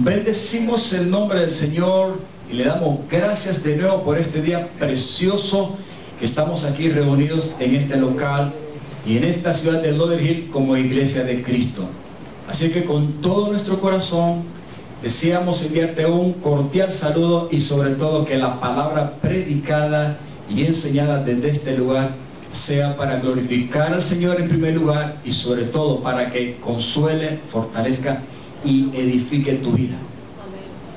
Bendecimos el nombre del Señor y le damos gracias de nuevo por este día precioso que estamos aquí reunidos en este local y en esta ciudad de Lauderhill como Iglesia de Cristo. Así que con todo nuestro corazón deseamos enviarte un cordial saludo y sobre todo que la palabra predicada y enseñada desde este lugar sea para glorificar al Señor en primer lugar y sobre todo para que consuele, fortalezca y edifique tu vida,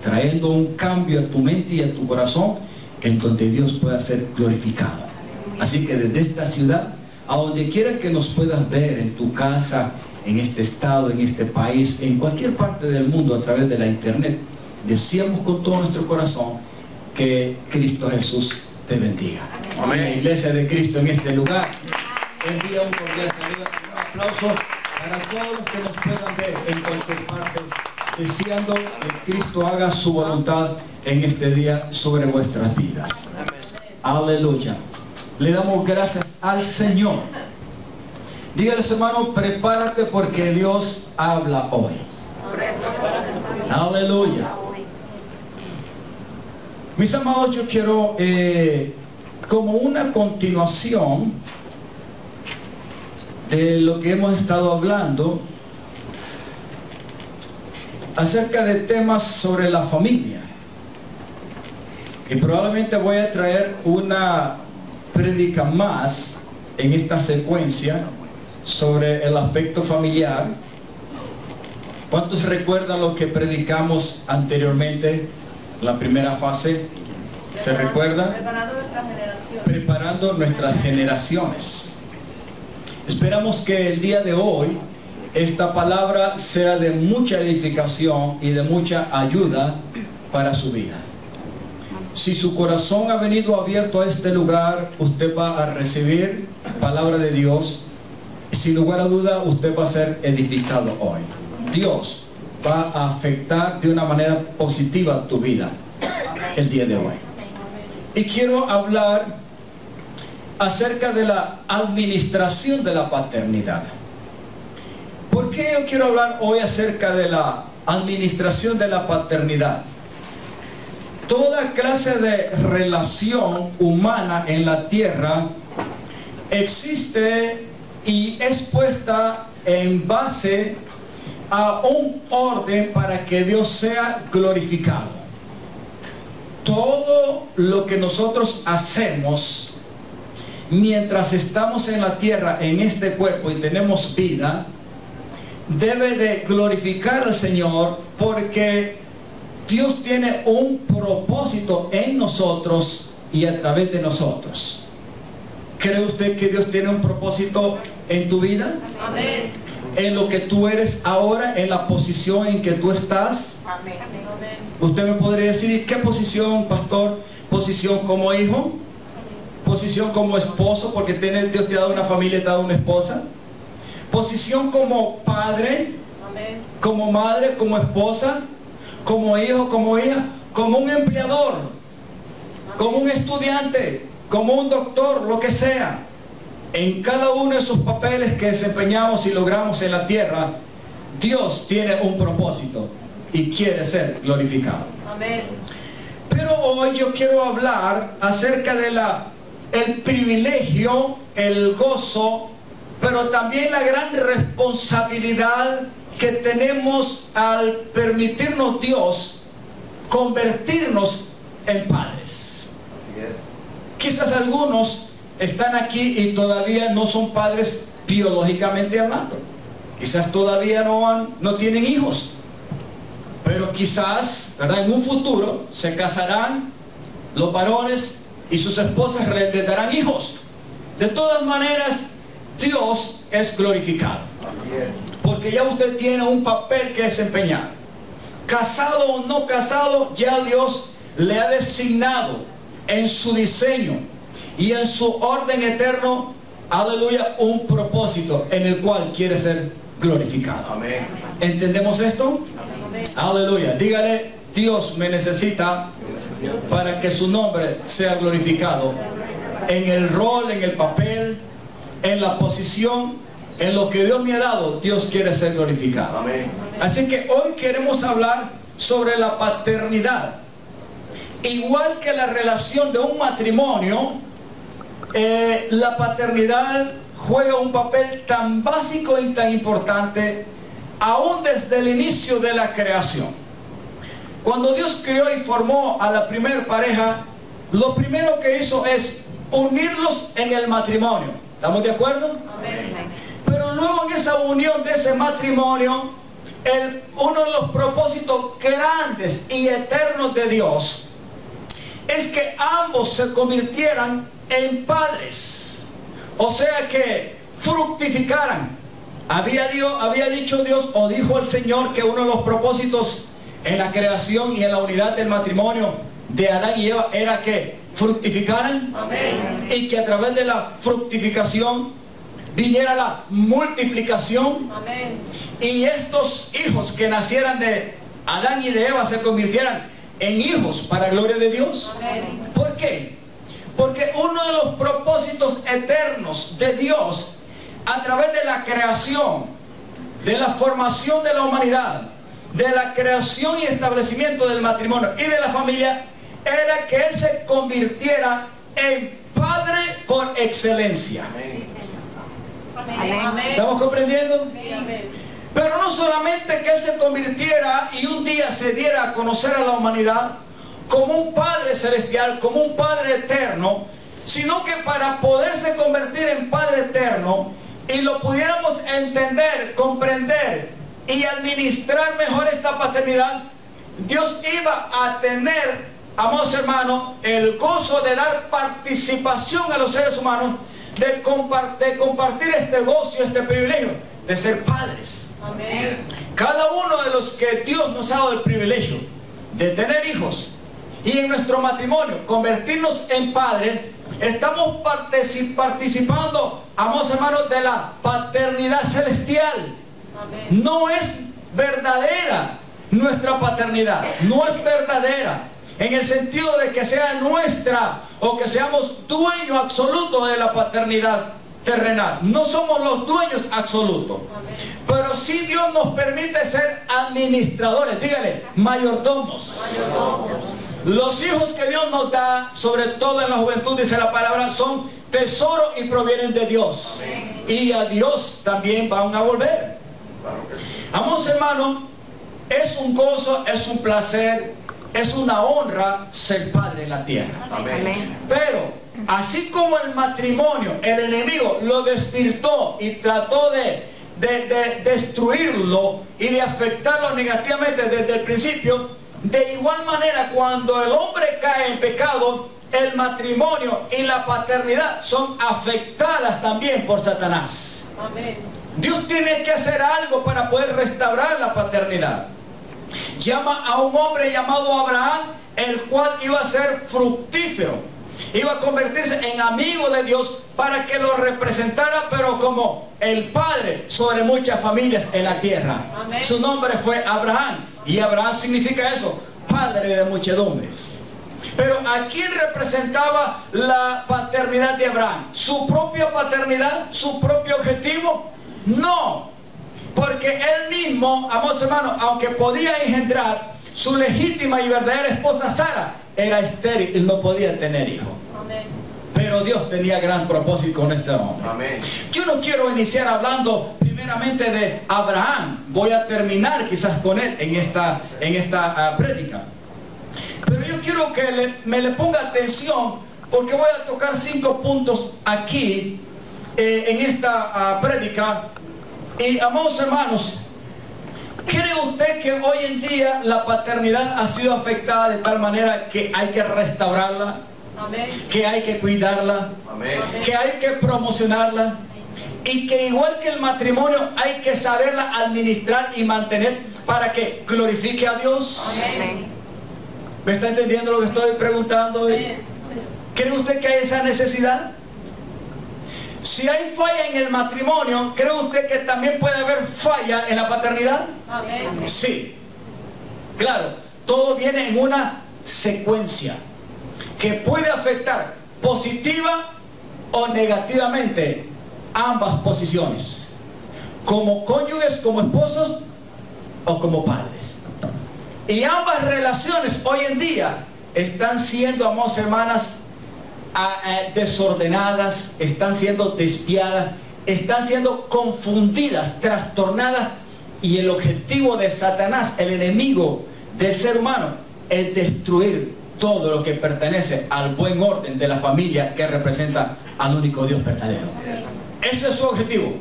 trayendo un cambio a tu mente y a tu corazón en donde Dios pueda ser glorificado. Así que desde esta ciudad, a donde quiera que nos puedas ver, en tu casa, en este estado, en este país, en cualquier parte del mundo a través de la internet, deseamos con todo nuestro corazón que Cristo Jesús te bendiga. Amén. La Iglesia de Cristo en este lugar envía un cordial saludo, un aplauso para todos los que nos puedan ver en cualquier parte, deseando que Cristo haga su voluntad en este día sobre vuestras vidas. Aleluya. Le damos gracias al Señor. Dígale, hermano, prepárate porque Dios habla hoy. Aleluya. Mis amados, yo quiero como una continuación de lo que hemos estado hablando acerca de temas sobre la familia, y probablemente voy a traer una prédica más en esta secuencia sobre el aspecto familiar. ¿Cuántos recuerdan lo que predicamos anteriormente, la primera fase? ¿Se recuerdan? Preparando nuestras generaciones. Esperamos que el día de hoy esta palabra sea de mucha edificación y de mucha ayuda para su vida. Si su corazón ha venido abierto a este lugar, usted va a recibir palabra de Dios. Sin lugar a duda, usted va a ser edificado hoy. Dios va a afectar de una manera positiva tu vida el día de hoy. Y quiero hablar acerca de la administración de la paternidad. ¿Por qué yo quiero hablar hoy acerca de la administración de la paternidad? Toda clase de relación humana en la tierra existe y es puesta en base a un orden para que Dios sea glorificado. Todo lo que nosotros hacemos mientras estamos en la tierra, en este cuerpo y tenemos vida, debe de glorificar al Señor, porque Dios tiene un propósito en nosotros y a través de nosotros. ¿Cree usted que Dios tiene un propósito en tu vida? Amén. En lo que tú eres ahora, en la posición en que tú estás. Amén. Usted me podría decir, ¿qué posición, pastor? ¿Posición como hijo? ¿Posición como esposo? Porque Dios te ha dado una familia, te ha dado una esposa. ¿Posición como padre? Amén. ¿Como madre? ¿Como esposa? ¿Como hijo? ¿Como hija? ¿Como un empleador? Amén. ¿Como un estudiante? ¿Como un doctor? Lo que sea. En cada uno de esos papeles que desempeñamos y logramos en la tierra, Dios tiene un propósito y quiere ser glorificado. Amén. Pero hoy yo quiero hablar acerca de el privilegio, el gozo, pero también la gran responsabilidad que tenemos al permitirnos Dios convertirnos en padres. Quizás algunos están aquí y todavía no son padres biológicamente hablando. Quizás todavía no tienen hijos. Pero quizás, ¿verdad?, en un futuro se casarán los varones y sus esposas les darán hijos. De todas maneras, Dios es glorificado, porque ya usted tiene un papel que desempeñar. Casado o no casado, ya Dios le ha designado en su diseño y en su orden eterno, aleluya, un propósito en el cual quiere ser glorificado. Amén. ¿Entendemos esto? Amén. Aleluya. Dígale, Dios me necesita para que su nombre sea glorificado en el rol, en el papel, en la posición, en lo que Dios me ha dado. Dios quiere ser glorificado. Amén. Así que hoy queremos hablar sobre la paternidad. Igual que la relación de un matrimonio, la paternidad juega un papel tan básico y tan importante aún desde el inicio de la creación. Cuando Dios creó y formó a la primera pareja, lo primero que hizo es unirlos en el matrimonio. ¿Estamos de acuerdo? Amén. Pero luego en esa unión de ese matrimonio, uno de los propósitos grandes y eternos de Dios es que ambos se convirtieran en padres. O sea que fructificaran. Había dicho Dios, o dijo el Señor, que uno de los propósitos en la creación y en la unidad del matrimonio de Adán y Eva era que fructificaran. Amén. Y que a través de la fructificación viniera la multiplicación. Amén. Y estos hijos que nacieran de Adán y de Eva se convirtieran en hijos para gloria de Dios. Amén. ¿Por qué? Porque uno de los propósitos eternos de Dios a través de la creación, de la formación de la humanidad, de la creación y establecimiento del matrimonio y de la familia, era que Él se convirtiera en Padre por excelencia. Amén. ¿Estamos comprendiendo? Amén. Pero no solamente que Él se convirtiera y un día se diera a conocer a la humanidad como un Padre celestial, como un Padre eterno, sino que para poderse convertir en Padre eterno y lo pudiéramos entender, comprender y administrar mejor esta paternidad, Dios iba a tener, amados hermanos, el gozo de dar participación a los seres humanos, de compartir este gozo y este privilegio de ser padres. Amén. Cada uno de los que Dios nos ha dado el privilegio de tener hijos y en nuestro matrimonio convertirnos en padres, estamos participando, amados hermanos, de la paternidad celestial. Amén. No es verdadera nuestra paternidad, no es verdadera en el sentido de que sea nuestra o que seamos dueños absolutos de la paternidad terrenal. No somos los dueños absolutos. Amén. Pero sí Dios nos permite ser administradores, dígale, mayordomos. Los hijos que Dios nos da, sobre todo en la juventud, dice la palabra, son tesoros y provienen de Dios. Amén. Y a Dios también van a volver. Amados hermanos, es un gozo, es un placer, es una honra ser padre en la tierra. Amén. Pero así como el matrimonio, el enemigo lo desvirtó y trató de destruirlo y de afectarlo negativamente desde el principio, de igual manera cuando el hombre cae en pecado, el matrimonio y la paternidad son afectadas también por Satanás. Amén. Dios tiene que hacer algo para poder restaurar la paternidad. Llama a un hombre llamado Abraham, el cual iba a ser fructífero, iba a convertirse en amigo de Dios para que lo representara, pero como el padre sobre muchas familias en la tierra. Amén. Su nombre fue Abraham, y Abraham significa eso, padre de muchedumbres. Pero ¿a quién representaba la paternidad de Abraham? ¿Su propia paternidad? ¿Su propio objetivo? No, porque él mismo, amados hermanos, aunque podía engendrar, su legítima y verdadera esposa Sara era estéril y no podía tener hijo. Amén. Pero Dios tenía gran propósito con este hombre. Amén. Yo no quiero iniciar hablando primeramente de Abraham. Voy a terminar quizás con él en esta prédica. Pero yo quiero que me le ponga atención, porque voy a tocar 5 puntos aquí en esta prédica. Y amados hermanos, ¿cree usted que hoy en día la paternidad ha sido afectada de tal manera que hay que restaurarla? Amén. Que hay que cuidarla. Amén. Que hay que promocionarla, y que igual que el matrimonio hay que saberla administrar y mantener para que glorifique a Dios? Amén. ¿Me está entendiendo lo que estoy preguntando hoy? ¿Cree usted que hay esa necesidad? Si hay falla en el matrimonio, ¿cree usted que también puede haber falla en la paternidad? Amén. Sí. Claro, todo viene en una secuencia que puede afectar positiva o negativamente ambas posiciones, como cónyuges, como esposos o como padres. Y ambas relaciones hoy en día están siendo, amados hermanas, desordenadas, están siendo desviadas, están siendo confundidas, trastornadas, y el objetivo de Satanás, el enemigo del ser humano, es destruir todo lo que pertenece al buen orden de la familia que representa al único Dios verdadero. Ese es su objetivo: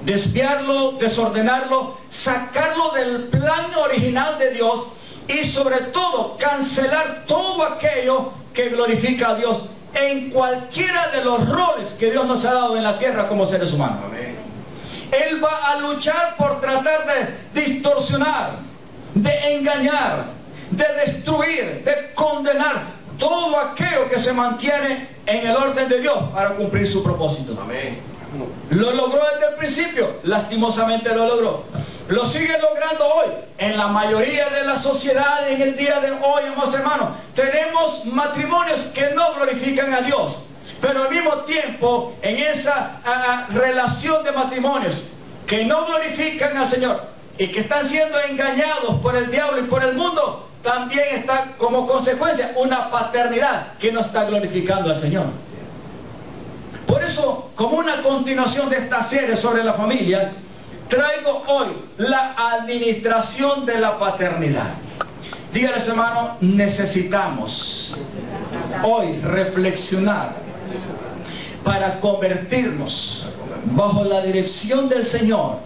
desviarlo, desordenarlo, sacarlo del plan original de Dios y sobre todo cancelar todo aquello que glorifica a Dios en cualquiera de los roles que Dios nos ha dado en la tierra como seres humanos. Amén. Él va a luchar por tratar de distorsionar, de engañar, de destruir, de condenar todo aquello que se mantiene en el orden de Dios para cumplir su propósito. Amén. Lo logró desde el principio, lastimosamente lo logró. Lo sigue logrando hoy. En la mayoría de la sociedad, en el día de hoy, amados hermanos, tenemos matrimonios que no glorifican a Dios. Pero al mismo tiempo, en esa relación de matrimonios que no glorifican al Señor y que están siendo engañados por el diablo y por el mundo, también está como consecuencia una paternidad que no está glorificando al Señor. Por eso, como una continuación de esta serie sobre la familia, traigo hoy la administración de la paternidad. Dígales, hermano, necesitamos hoy reflexionar para convertirnos bajo la dirección del Señor,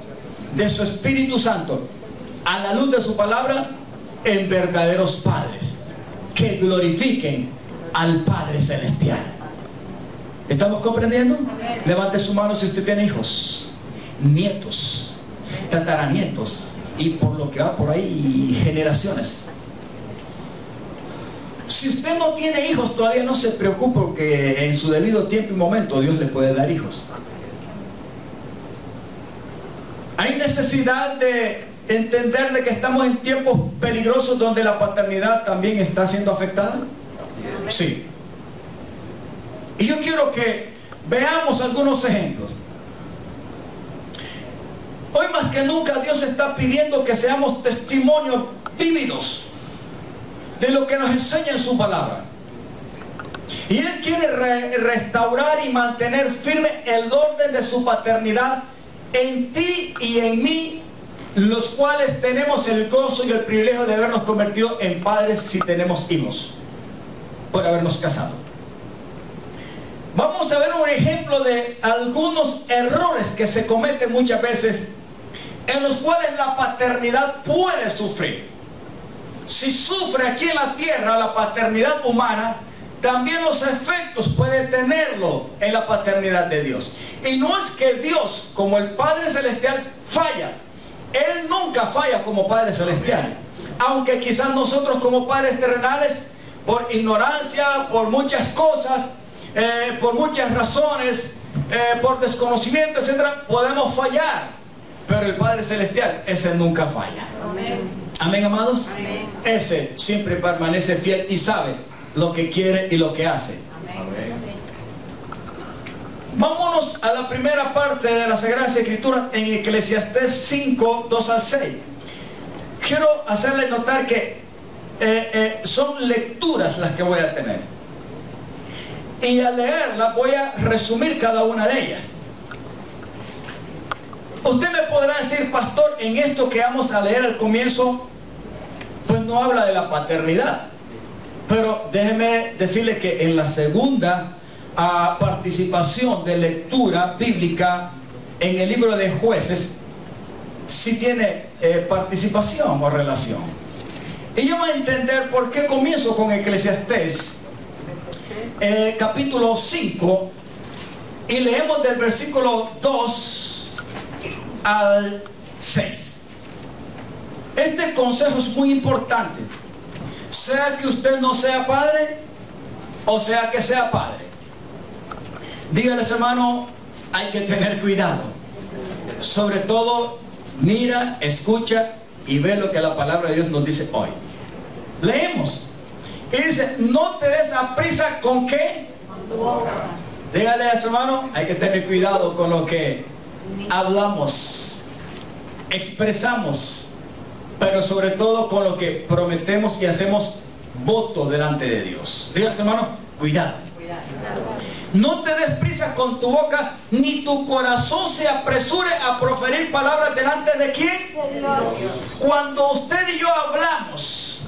de su Espíritu Santo, a la luz de su palabra, en verdaderos padres que glorifiquen al Padre Celestial. ¿Estamos comprendiendo? Levante su mano si usted tiene hijos, nietos, tataranietos y por lo que va por ahí, generaciones. Si usted no tiene hijos, todavía no se preocupe, porque en su debido tiempo y momento Dios le puede dar hijos. Hay necesidad de entender de que estamos en tiempos peligrosos donde la paternidad también está siendo afectada. Sí. Y yo quiero que veamos algunos ejemplos. Hoy más que nunca Dios está pidiendo que seamos testimonios vívidos de lo que nos enseña en su palabra. Y Él quiere restaurar y mantener firme el orden de su paternidad en ti y en mí, los cuales tenemos el gozo y el privilegio de habernos convertido en padres si tenemos hijos, por habernos casado. Vamos a ver un ejemplo de algunos errores que se cometen muchas veces, en los cuales la paternidad puede sufrir. Si sufre aquí en la tierra la paternidad humana, también los efectos puede tenerlo en la paternidad de Dios. Y no es que Dios, como el Padre Celestial, falla. Él nunca falla como Padre Celestial. Aunque quizás nosotros como padres terrenales, por ignorancia, por muchas cosas, por muchas razones, por desconocimiento, etcétera, podemos fallar. Pero el Padre Celestial, ese nunca falla. Amén. Amén, amados. Amén. Ese siempre permanece fiel y sabe lo que quiere y lo que hace. Amén. Vámonos a la primera parte de la Sagrada Escritura en Eclesiastés 5, 2 al 6. Quiero hacerles notar que son lecturas las que voy a tener. Y al leerlas voy a resumir cada una de ellas. Usted me podrá decir, pastor, en esto que vamos a leer al comienzo, pues no habla de la paternidad. Pero déjeme decirle que en la segunda participación de lectura bíblica en el libro de Jueces, sí tiene participación o relación. Y yo voy a entender por qué comienzo con Eclesiastés, capítulo 5, y leemos del versículo 2 al 6. Este consejo es muy importante, sea que usted no sea padre o sea que sea padre. Dígales, hermano, hay que tener cuidado. Sobre todo, mira, escucha y ve lo que la palabra de Dios nos dice hoy. Leemos y dice: no te des la prisa. ¿Con qué? Con tu boca. Dígale a su hermano, hay que tener cuidado con lo que hablamos, expresamos, pero sobre todo con lo que prometemos y hacemos voto delante de Dios. Dígate, hermano, cuidado. No te des prisa con tu boca, ni tu corazón se apresure a proferir palabras delante de ¿quién? Cuando usted y yo hablamos,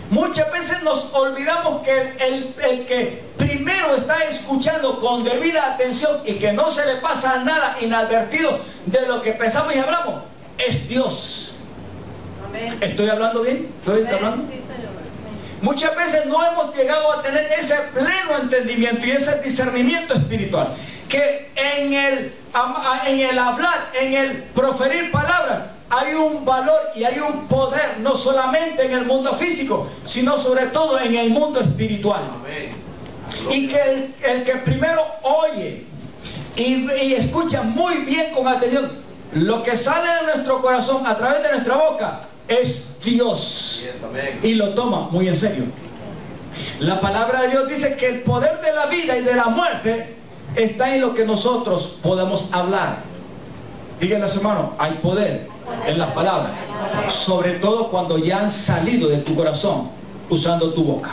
muchas veces nos olvidamos que el que primero está escuchando con debida atención y que no se le pasa nada inadvertido de lo que pensamos y hablamos, es Dios. Amén. ¿Estoy hablando bien? ¿Estoy hablando? Sí, Señor. Muchas veces no hemos llegado a tener ese pleno entendimiento y ese discernimiento espiritual, que en el hablar, en el proferir palabras, hay un valor y hay un poder, no solamente en el mundo físico, sino sobre todo en el mundo espiritual. Amén. Y que el que primero oye y escucha muy bien con atención lo que sale de nuestro corazón a través de nuestra boca es Dios, y lo toma muy en serio. La palabra de Dios dice que el poder de la vida y de la muerte está en lo que nosotros podemos hablar. Díganle a su hermano, hay poder en las palabras, sobre todo cuando ya han salido de tu corazón usando tu boca.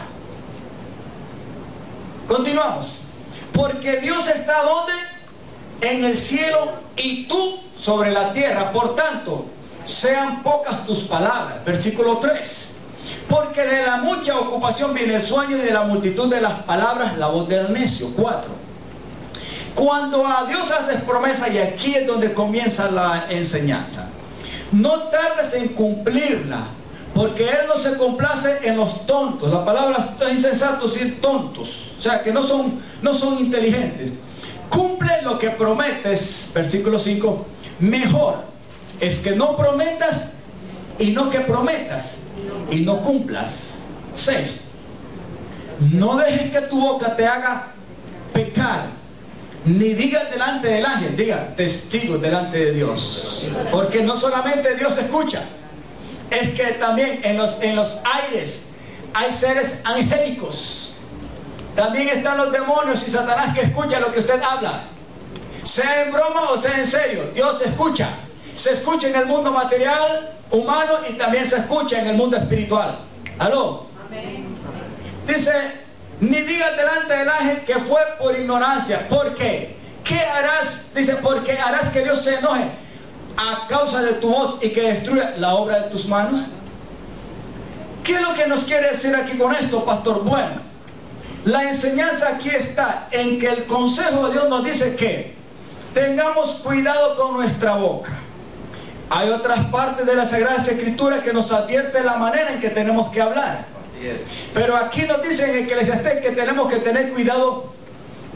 Continuamos. Porque Dios está ¿dónde? En el cielo y tú sobre la tierra. Por tanto, sean pocas tus palabras. Versículo 3. Porque de la mucha ocupación viene el sueño y de la multitud de las palabras la voz del necio. 4. Cuando a Dios haces promesa, y aquí es donde comienza la enseñanza, no tardes en cumplirla, porque Él no se complace en los tontos. La palabra insensatos y tontos, o sea que no son inteligentes. Cumple lo que prometes. Versículo 5. Mejor es que no prometas y no que prometas y no cumplas. 6. No dejes que tu boca te haga pecar, ni digas delante del ángel, diga testigos delante de Dios, porque no solamente Dios escucha, es que también en los aires hay seres angélicos. También están los demonios y Satanás que escucha lo que usted habla, sea en broma o sea en serio. Dios escucha. Se escucha en el mundo material, humano, y también se escucha en el mundo espiritual. ¿Aló? Amén. Dice, ni digas delante del ángel que fue por ignorancia. ¿Por qué? ¿Qué harás? Dice, porque harás que Dios se enoje a causa de tu voz y que destruya la obra de tus manos. ¿Qué es lo que nos quiere decir aquí con esto, pastor? Bueno, la enseñanza aquí está en que el consejo de Dios nos dice que tengamos cuidado con nuestra boca. Hay otras partes de la Sagrada Escritura que nos advierte la manera en que tenemos que hablar. Pero aquí nos dice en Eclesiastés que tenemos que tener cuidado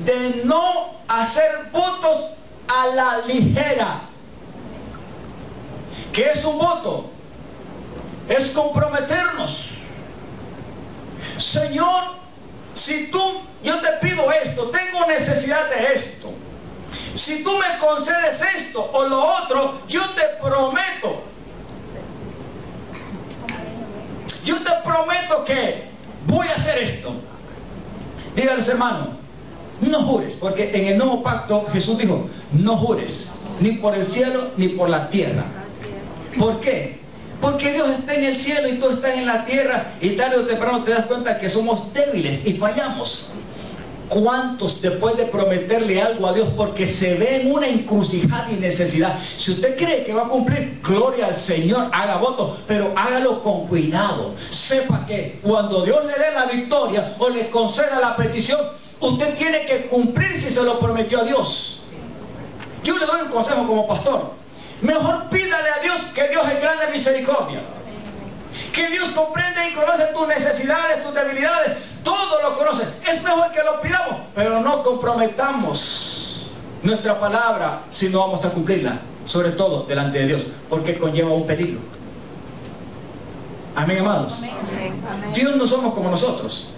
de no hacer votos a la ligera. ¿Qué es un voto? Es comprometernos. Señor, si yo te pido esto, tengo necesidad de esto. Si tú me concedes esto o lo otro, yo te prometo. Yo te prometo que voy a hacer esto. Díganles, hermano, no jures, porque en el nuevo pacto Jesús dijo, no jures, ni por el cielo ni por la tierra. ¿Por qué? Porque Dios está en el cielo y tú estás en la tierra, y tarde o temprano te das cuenta que somos débiles y fallamos. ¿Cuántos te puede prometerle algo a Dios porque se ve en una encrucijada y necesidad? Si usted cree que va a cumplir, gloria al Señor, haga voto, pero hágalo con cuidado. Sepa que cuando Dios le dé la victoria o le conceda la petición, usted tiene que cumplir si se lo prometió a Dios. Yo le doy un consejo como pastor. Mejor pídale a Dios, que Dios es grande misericordia, que Dios comprende y conoce tus necesidades, tus debilidades, todo lo conoce. Es mejor que lo pidamos, pero no comprometamos nuestra palabra si no vamos a cumplirla, sobre todo delante de Dios, porque conlleva un peligro. Amén, amados. Amén. Dios no somos como nosotros.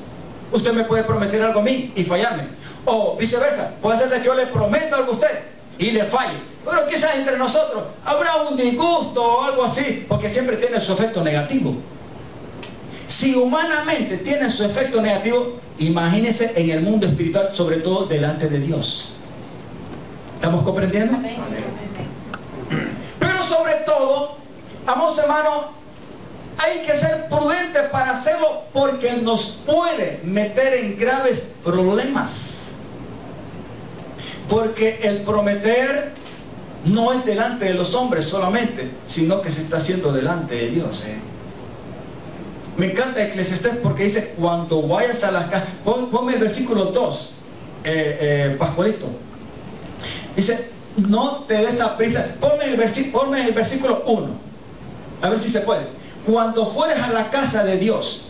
Usted me puede prometer algo a mí y fallarme, o viceversa. Puede ser que yo le prometo algo a usted y le falle, pero quizás entre nosotros habrá un disgusto o algo así, porque siempre tiene su efecto negativo. Si humanamente tiene su efecto negativo, imagínese en el mundo espiritual, sobre todo delante de Dios. ¿Estamos comprendiendo? Pero sobre todo, amados hermanos, hay que ser prudente para hacerlo porque nos puede meter en graves problemas. Porque el prometer no es delante de los hombres solamente, sino que se está haciendo delante de Dios. Me encanta Eclesiastés porque dice, cuando vayas a las casas, ponme el versículo 2, Pascualito. Dice, no te des a prisa, ponme el versículo 1, a ver si se puede. Cuando fueres a la casa de Dios,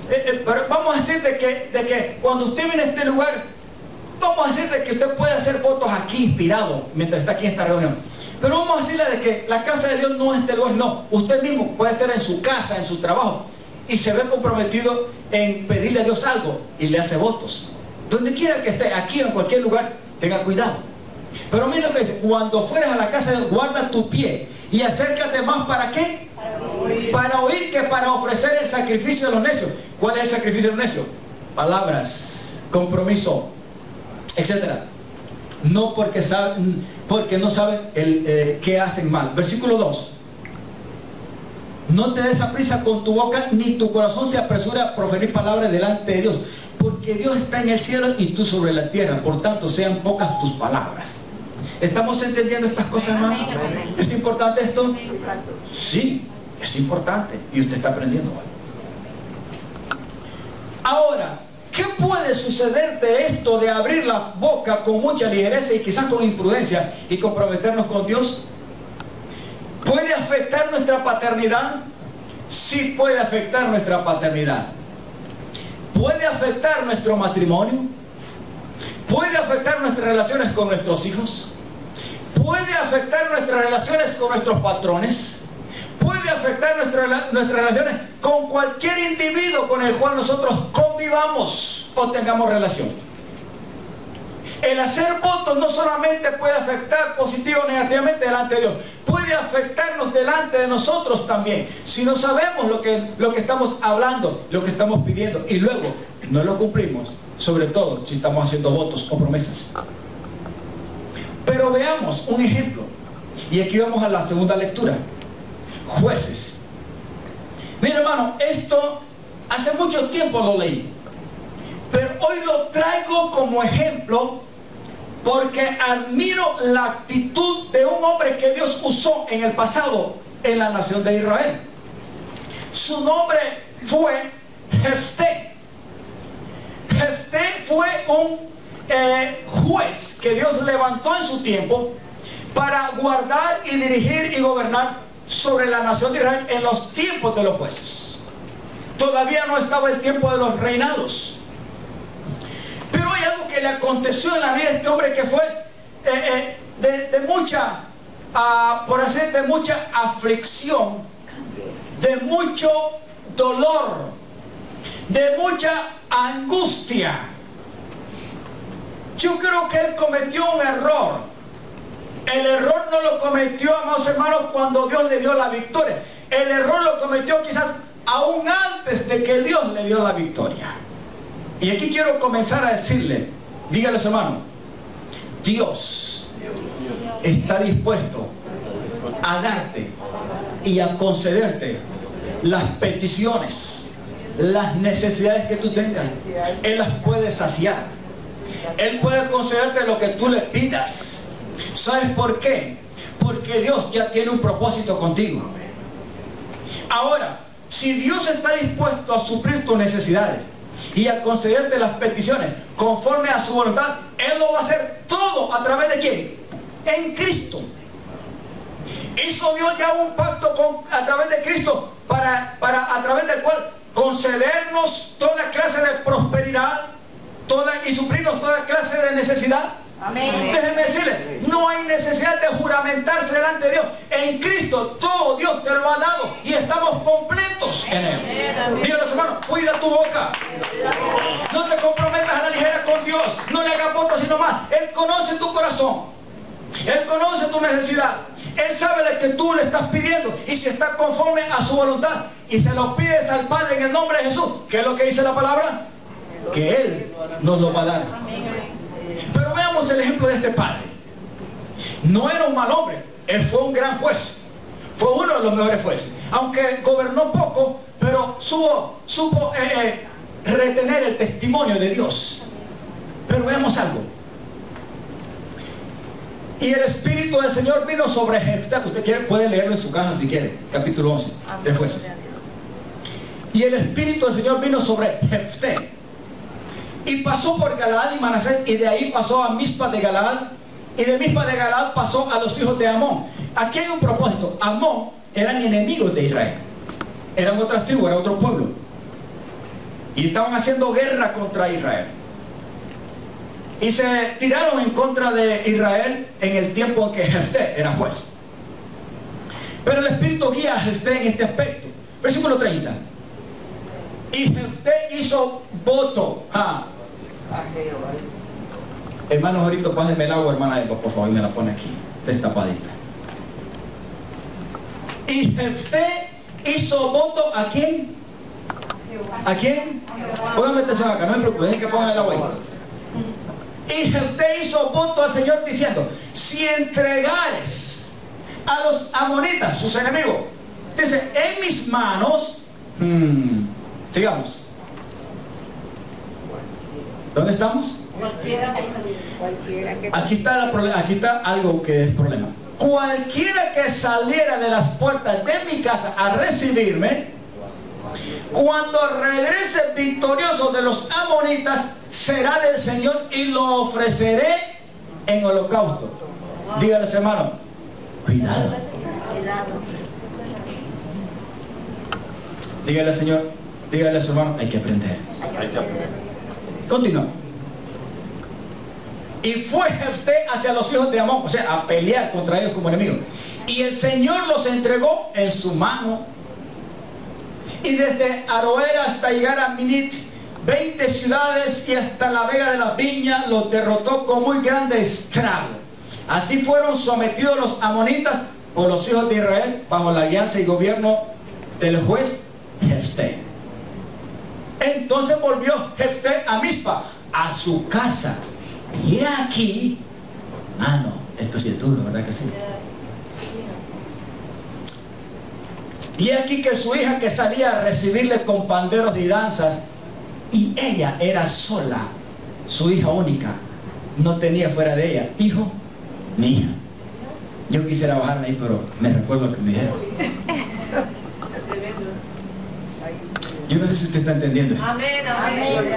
pero vamos a decir de que cuando usted viene a este lugar, vamos a decir de que usted puede hacer votos aquí inspirado, mientras está aquí en esta reunión. Pero vamos a decirle de que la casa de Dios no es este lugar, no. Usted mismo puede estar en su casa, en su trabajo, y se ve comprometido en pedirle a Dios algo, y le hace votos. Donde quiera que esté, aquí o en cualquier lugar, tenga cuidado. Pero mira lo que dice, cuando fueres a la casa de Dios, guarda tu pie, y acércate más, ¿para qué? Para oír que para ofrecer el sacrificio de los necios. ¿Cuál es el sacrificio de los necios? Palabras, compromiso, etcétera. No porque no saben qué hacen mal. Versículo 2. No te des a prisa con tu boca, ni tu corazón se apresura a proferir palabras delante de Dios, porque Dios está en el cielo y tú sobre la tierra, por tanto sean pocas tus palabras. ¿Estamos entendiendo estas cosas, hermano? ¿Es importante esto? Sí, es importante, y usted está aprendiendo. Ahora, ¿qué puede suceder de esto de abrir la boca con mucha ligereza y quizás con imprudencia y comprometernos con Dios? ¿Puede afectar nuestra paternidad? Sí puede afectar nuestra paternidad. ¿Puede afectar nuestro matrimonio? ¿Puede afectar nuestras relaciones con nuestros hijos? ¿Puede afectar nuestras relaciones con nuestros patrones? ¿Puede afectar nuestras relaciones con cualquier individuo con el cual nosotros convivamos o tengamos relación? El hacer votos no solamente puede afectar positivo o negativamente delante de Dios, puede afectarnos delante de nosotros también, si no sabemos lo que estamos hablando, lo que estamos pidiendo, y luego no lo cumplimos, sobre todo si estamos haciendo votos o promesas. Pero veamos un ejemplo, y aquí vamos a la segunda lectura. Jueces. Mira, hermano, esto hace mucho tiempo lo leí, pero hoy lo traigo como ejemplo porque admiro la actitud de un hombre que Dios usó en el pasado en la nación de Israel. Su nombre fue Jefté. Jefté fue un juez que Dios levantó en su tiempo para guardar y dirigir y gobernar sobre la nación de Israel en los tiempos de los jueces. Todavía no estaba el tiempo de los reinados. Pero hay algo que le aconteció en la vida de este hombre que fue de mucha, por hacer de mucha aflicción, de mucho dolor, de mucha angustia. Yo creo que él cometió un error. El error no lo cometió, amados hermanos, cuando Dios le dio la victoria. El error lo cometió quizás aún antes de que Dios le dio la victoria. Y aquí quiero comenzar a decirle, dígale a su hermano, Dios está dispuesto a darte y a concederte las peticiones, las necesidades que tú tengas. Él las puede saciar. Él puede concederte lo que tú le pidas. ¿Sabes por qué? Porque Dios ya tiene un propósito contigo. Ahora, si Dios está dispuesto a suplir tus necesidades y a concederte las peticiones conforme a su voluntad, Él lo va a hacer todo. ¿A través de quién? En Cristo. Hizo Dios ya un pacto a través de Cristo a través del cual concedernos toda clase de prosperidad y suplirnos toda clase de necesidad. Amén. Déjenme decirle, no hay necesidad de juramentarse delante de Dios. En Cristo todo Dios te lo ha dado y estamos completos en Él. Dígale a su hermano, cuida tu boca. No te comprometas a la ligera con Dios. No le hagas votos sino más. Él conoce tu corazón. Él conoce tu necesidad. Él sabe lo que tú le estás pidiendo y si está conforme a su voluntad y se lo pides al Padre en el nombre de Jesús. ¿Qué es lo que dice la palabra? Que Él nos lo va a dar. Pero veamos el ejemplo de este padre. No era un mal hombre, él fue un gran juez, Fue uno de los mejores jueces. Aunque gobernó poco, pero supo retener el testimonio de Dios. Pero veamos algo. Y el Espíritu del Señor vino sobre Jefté. Usted quiere, puede leerlo en su casa si quiere. Capítulo 11 de Jueces. Y el Espíritu del Señor vino sobre Jefté. Y pasó por Galaad y Manasés. Y de ahí pasó a Mizpa de Galaad. Y de Mizpa de Galaad pasó a los hijos de Amón. Aquí hay un propósito. Amón eran enemigos de Israel. Eran otras tribus, era otro pueblo. Y estaban haciendo guerra contra Israel. Y se tiraron en contra de Israel en el tiempo en que Jefté era juez. Pero el Espíritu guía a Jefté en este aspecto. Versículo 30. Y Jefté hizo voto. Hermanos, ahorita pásenme el agua, hermana Eva, por favor, y me la pone aquí, destapadita. Y Jefté hizo voto ¿a quién? ¿A quién? Pongan atención acá, no me preocupen, que pongan el agua ahí. Y Jefté hizo voto al Señor diciendo, si entregares a los amonitas, sus enemigos, dice, en mis manos, sigamos. ¿Dónde estamos? Aquí está algo que es problema. Cualquiera que saliera de las puertas de mi casa a recibirme, cuando regrese victorioso de los amonitas, será del Señor y lo ofreceré en holocausto. Dígale, hermano, cuidado. Dígale, Señor, dígale a su hermano, hay que aprender. Continúa. Y fue Jefté hacia los hijos de Amón, o sea, a pelear contra ellos como enemigos. Y el Señor los entregó en su mano. Y desde Aroer hasta llegar a Minit, 20 ciudades y hasta la vega de la viña, los derrotó con muy grande estrago. Así fueron sometidos los amonitas por los hijos de Israel bajo la guianza y gobierno del juez Jefté. Entonces volvió Jefté a Mizpa, a su casa. Y aquí, no, esto sí es duro, ¿verdad que sí? Y aquí que su hija que salía a recibirle con panderos y danzas, y ella era sola, su hija única, no tenía fuera de ella hijo ni hija. Yo quisiera bajarme ahí, pero me recuerdo lo que me dijeron. Yo no sé si usted está entendiendo esto. Amén, amén.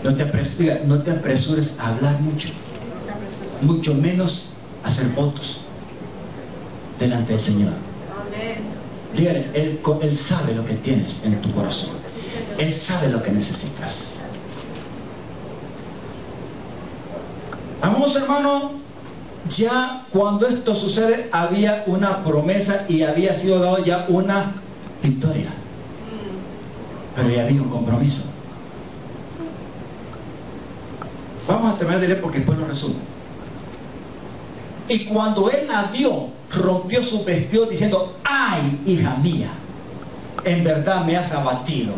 No te apresures a hablar mucho menos a hacer votos delante del Señor. Amén. Dígale, él sabe lo que tienes en tu corazón. Él sabe lo que necesitas. Amados hermanos, ya cuando esto sucede había una promesa y había sido dado ya una victoria. Pero ya había un compromiso. Vamos a terminar de leer porque después lo resumo. Y cuando él la vio, rompió su vestido diciendo, ay, hija mía, en verdad me has abatido.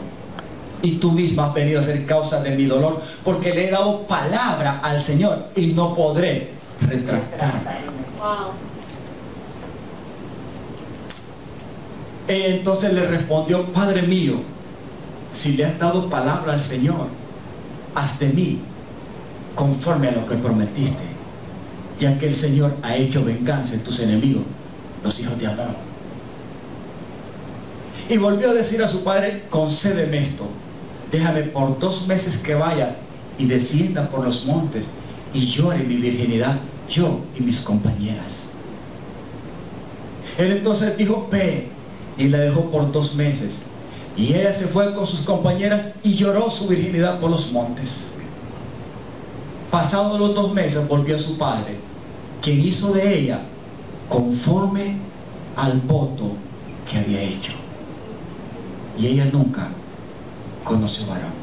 Y tú misma has venido a ser causa de mi dolor, porque le he dado palabra al Señor y no podré retractarme. Wow. Entonces le respondió, Padre mío, si le has dado palabra al Señor, haz de mí conforme a lo que prometiste, ya que el Señor ha hecho venganza en tus enemigos, los hijos de Amón. Y volvió a decir a su padre, concédeme esto, déjame por 2 meses que vaya y descienda por los montes y llore mi virginidad, yo y mis compañeras. Él entonces dijo, ve, y la dejó por 2 meses. Y ella se fue con sus compañeras y lloró su virginidad por los montes. Pasados los 2 meses volvió a su padre, quien hizo de ella conforme al voto que había hecho. Y ella nunca conoció varón.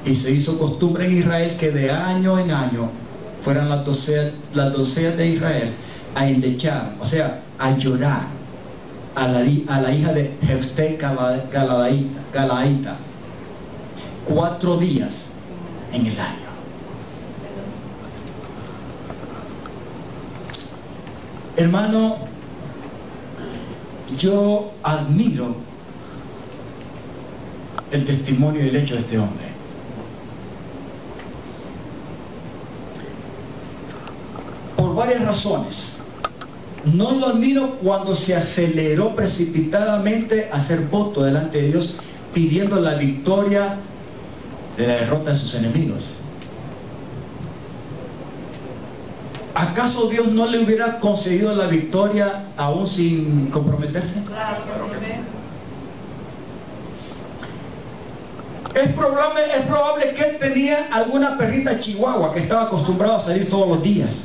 Y se hizo costumbre en Israel que de año en año fueran las doncellas de Israel a endechar, o sea, a llorar a la hija de Jefté Galaadita 4 días en el año. Hermano, yo admiro el testimonio y el hecho de este hombre. Por varias razones. No lo admiro cuando se aceleró precipitadamente a hacer voto delante de Dios, pidiendo la victoria de la derrota de sus enemigos. ¿Acaso Dios no le hubiera concedido la victoria aún sin comprometerse? Claro que Es probable que él tenía alguna perrita chihuahua que estaba acostumbrada a salir todos los días.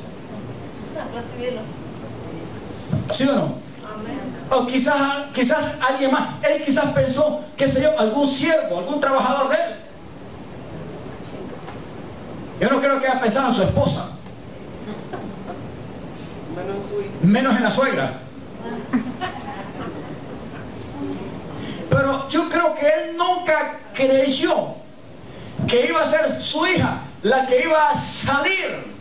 ¿Sí o no? O quizás alguien más. Él quizás pensó, qué sé yo, algún siervo, algún trabajador de él. Yo no creo que haya pensado en su esposa. Menos en la suegra. Pero yo creo que él nunca creyó que iba a ser su hija la que iba a salir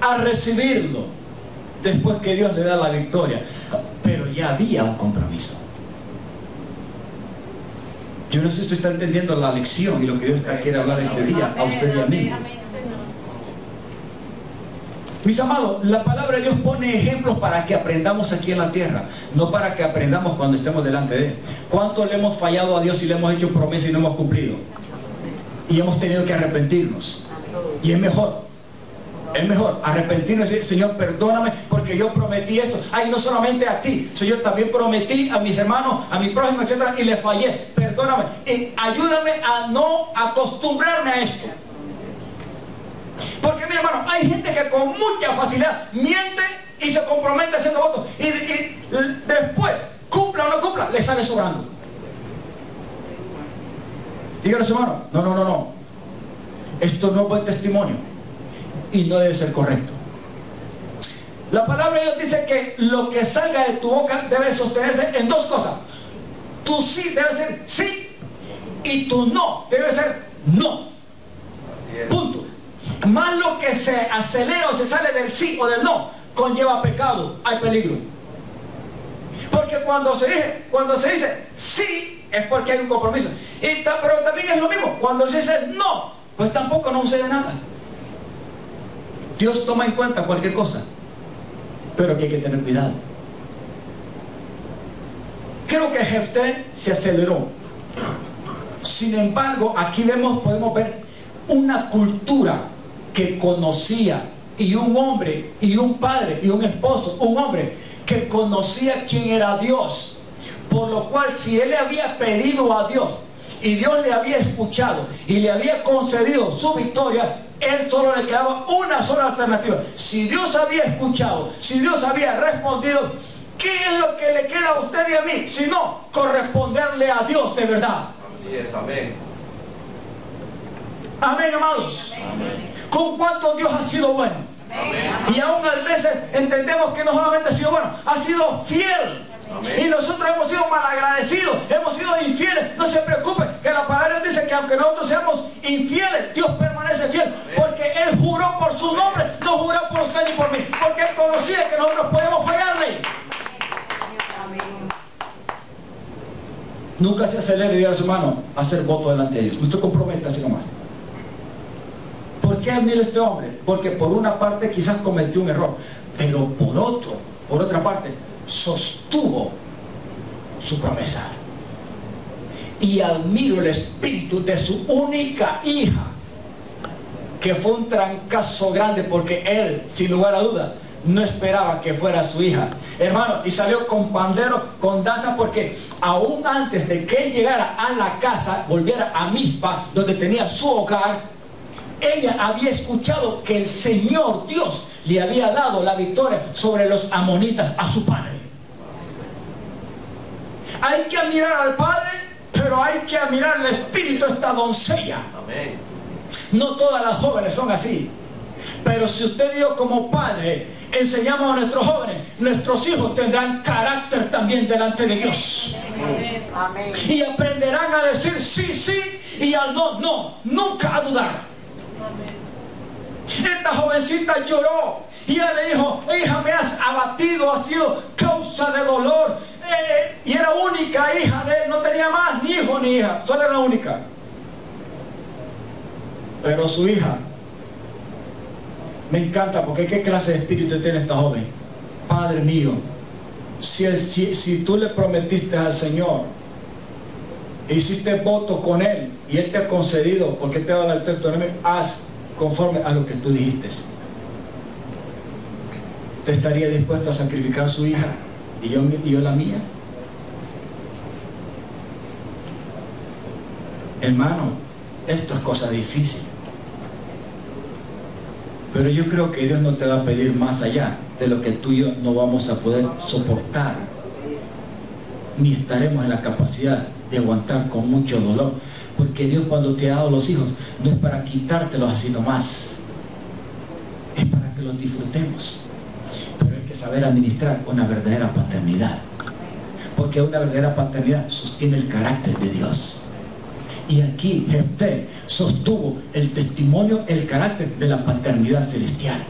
a recibirlo después que Dios le da la victoria. Pero ya había un compromiso. Yo no sé si usted está entendiendo la lección y lo que Dios quiere hablar este día a usted y a mí. Mis amados, la palabra de Dios pone ejemplos para que aprendamos aquí en la tierra, no para que aprendamos cuando estemos delante de Él. ¿Cuánto le hemos fallado a Dios y le hemos hecho promesas y no hemos cumplido? Y hemos tenido que arrepentirnos. Y es mejor arrepentirnos y decir, Señor, perdóname porque yo prometí esto. Ay, no solamente a ti, Señor, también prometí a mis hermanos, a mi prójimo, etcétera, y le fallé. Perdóname y ayúdame a no acostumbrarme a esto. Porque mi hermano, hay gente que con mucha facilidad miente y se compromete haciendo votos y después, cumpla o no cumpla, le sale sobrando. Dígale a su hermano, no, esto no es buen testimonio y no debe ser correcto. La palabra de Dios dice que lo que salga de tu boca debe sostenerse en dos cosas. Tu sí debe ser sí y tu no debe ser no. Punto. Más lo que se acelera o se sale del sí o del no conlleva pecado, hay peligro. Porque cuando se dice sí es porque hay un compromiso. Pero también es lo mismo, cuando se dice no, pues tampoco no sucede nada. Dios toma en cuenta cualquier cosa, pero que hay que tener cuidado. Creo que Jefté se aceleró. Sin embargo, aquí podemos ver una cultura que conocía, y un hombre, y un padre, y un esposo, un hombre que conocía quién era Dios, por lo cual si él le había pedido a Dios y Dios le había escuchado y le había concedido su victoria, él solo le quedaba una sola alternativa. Si Dios había escuchado, si Dios había respondido, ¿qué es lo que le queda a usted y a mí? Si no, corresponderle a Dios de verdad. Amén. Amén, amados. Amén. ¿Con cuánto Dios ha sido bueno? Amén. Y aún a veces entendemos que no solamente ha sido bueno, ha sido fiel. Amén. Y nosotros hemos sido malagradecidos, hemos sido infieles. No se preocupe, que la palabra dice que aunque nosotros seamos infieles, Dios permanece fiel. Porque Él juró por su nombre, no juró por usted ni por mí. Porque Él conocía que nosotros podemos fallarle. Nunca se acelere y diga a su hermano a hacer voto delante de Dios. No te comprometas así nomás. ¿Por qué admiro a este hombre? Porque por una parte quizás cometió un error, pero por otra parte, sostuvo su promesa. Y admiro el espíritu de su única hija, que fue un trancazo grande porque él, sin lugar a duda, no esperaba que fuera su hija. Hermano, y salió con pandero, con danza, porque aún antes de que él llegara a la casa, volviera a Mizpa, donde tenía su hogar, ella había escuchado que el Señor Dios le había dado la victoria sobre los amonitas a su padre. Hay que admirar al padre, pero hay que admirar el espíritu de esta doncella. Amén. No todas las jóvenes son así, pero si usted y yo como padre enseñamos a nuestros jóvenes, nuestros hijos tendrán carácter también delante de Dios. Amén. Y aprenderán a decir sí, sí, y al no, no, nunca a dudar. Esta jovencita lloró Y ella le dijo, hija, me has abatido, ha sido causa de dolor. Y era única hija de él, no tenía más ni hijo ni hija, solo era única. Pero su hija, me encanta, porque qué clase de espíritu tiene esta joven. Padre mío, si tú le prometiste al Señor, hiciste voto con Él, y Él te ha concedido, porque te ha dado el texto, haz conforme a lo que tú dijiste. ¿Te estaría dispuesto a sacrificar su hija y yo la mía? Hermano, esto es cosa difícil. Pero yo creo que Dios no te va a pedir más allá de lo que tú y yo no vamos a poder soportar, ni estaremos en la capacidad de aguantar con mucho dolor, porque Dios, cuando te ha dado los hijos, no es para quitártelos así nomás, es para que los disfrutemos. Pero hay que saber administrar una verdadera paternidad, porque una verdadera paternidad sostiene el carácter de Dios. Y aquí Jefté sostuvo el testimonio, el carácter de la paternidad celestial,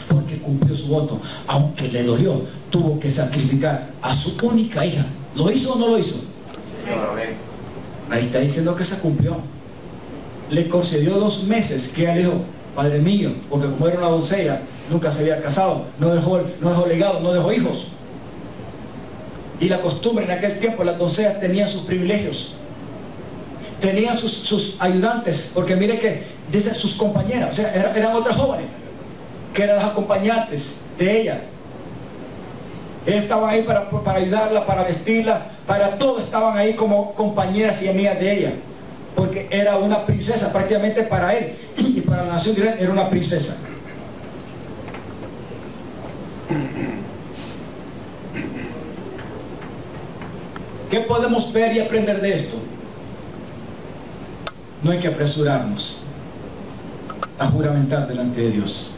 porque cumplió su voto. Aunque le dolió, tuvo que sacrificar a su única hija. ¿Lo hizo o no lo hizo? Ahí está diciendo que se cumplió. Le concedió 2 meses, que ella le dijo, Padre mío, porque como era una doncella, nunca se había casado, no dejó legado, no dejó hijos. Y la costumbre en aquel tiempo, las doncellas tenían sus privilegios, tenían sus ayudantes, porque mire que dice sus compañeras, o sea, eran otras jóvenes que eran las acompañantes de ella. Ellas estaban ahí para ayudarla, para vestirla, para todo, estaban ahí como compañeras y amigas de ella, porque era una princesa prácticamente para él, y para la nación de Israel era una princesa. ¿Qué podemos ver y aprender de esto? No hay que apresurarnos a juramentar delante de Dios.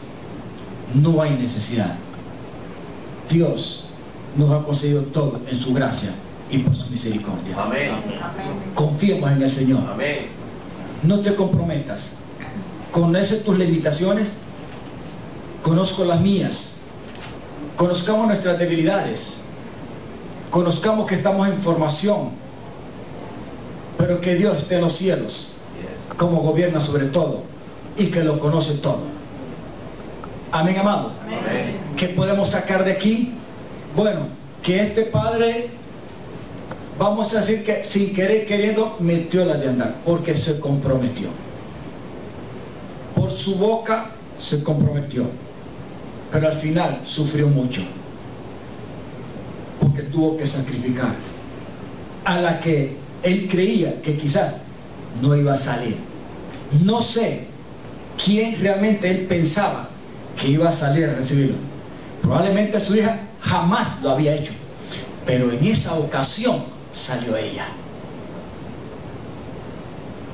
No hay necesidad. Dios nos ha concedido todo en su gracia y por su misericordia. Amén. Confiemos en el Señor. Amén. No te comprometas. Conoce tus limitaciones. Conozco las mías. Conozcamos nuestras debilidades. Conozcamos que estamos en formación, pero que Dios esté en los cielos, como gobierna sobre todo, y que lo conoce todo. Amén, amado. Amén. ¿Qué podemos sacar de aquí? Bueno, que este padre, vamos a decir que sin querer queriendo, metió la de andar, porque se comprometió. Por su boca se comprometió, pero al final sufrió mucho, porque tuvo que sacrificar a la que él creía que quizás no iba a salir. No sé quién realmente él pensaba que iba a salir a recibirlo. Probablemente su hija jamás lo había hecho, pero en esa ocasión salió ella.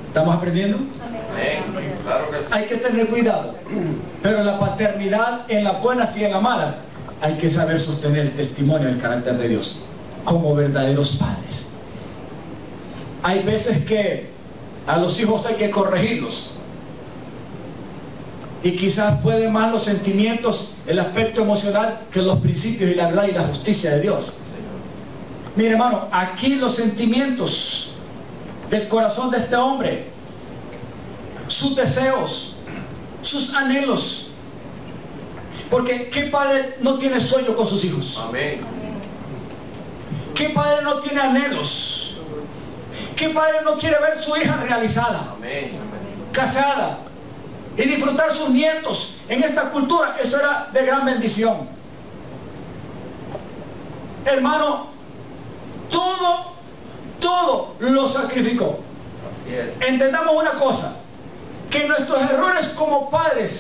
¿Estamos aprendiendo? Amén. Claro que sí. Hay que tener cuidado, pero la paternidad, en las buenas y en las malas, hay que saber sostener el testimonio del carácter de Dios como verdaderos padres. Hay veces que a los hijos hay que corregirlos, y quizás pueden más los sentimientos, el aspecto emocional, que los principios y la verdad y la justicia de Dios. Mire, hermano, aquí los sentimientos del corazón de este hombre, sus deseos, sus anhelos, porque ¿qué padre no tiene sueño con sus hijos? Amén. ¿Qué padre no tiene anhelos? ¿Qué padre no quiere ver su hija realizada, Amén. casada, y disfrutar sus nietos? En esta cultura eso era de gran bendición. Hermano, todo lo sacrificó. Así es. Entendamos una cosa, que nuestros errores como padres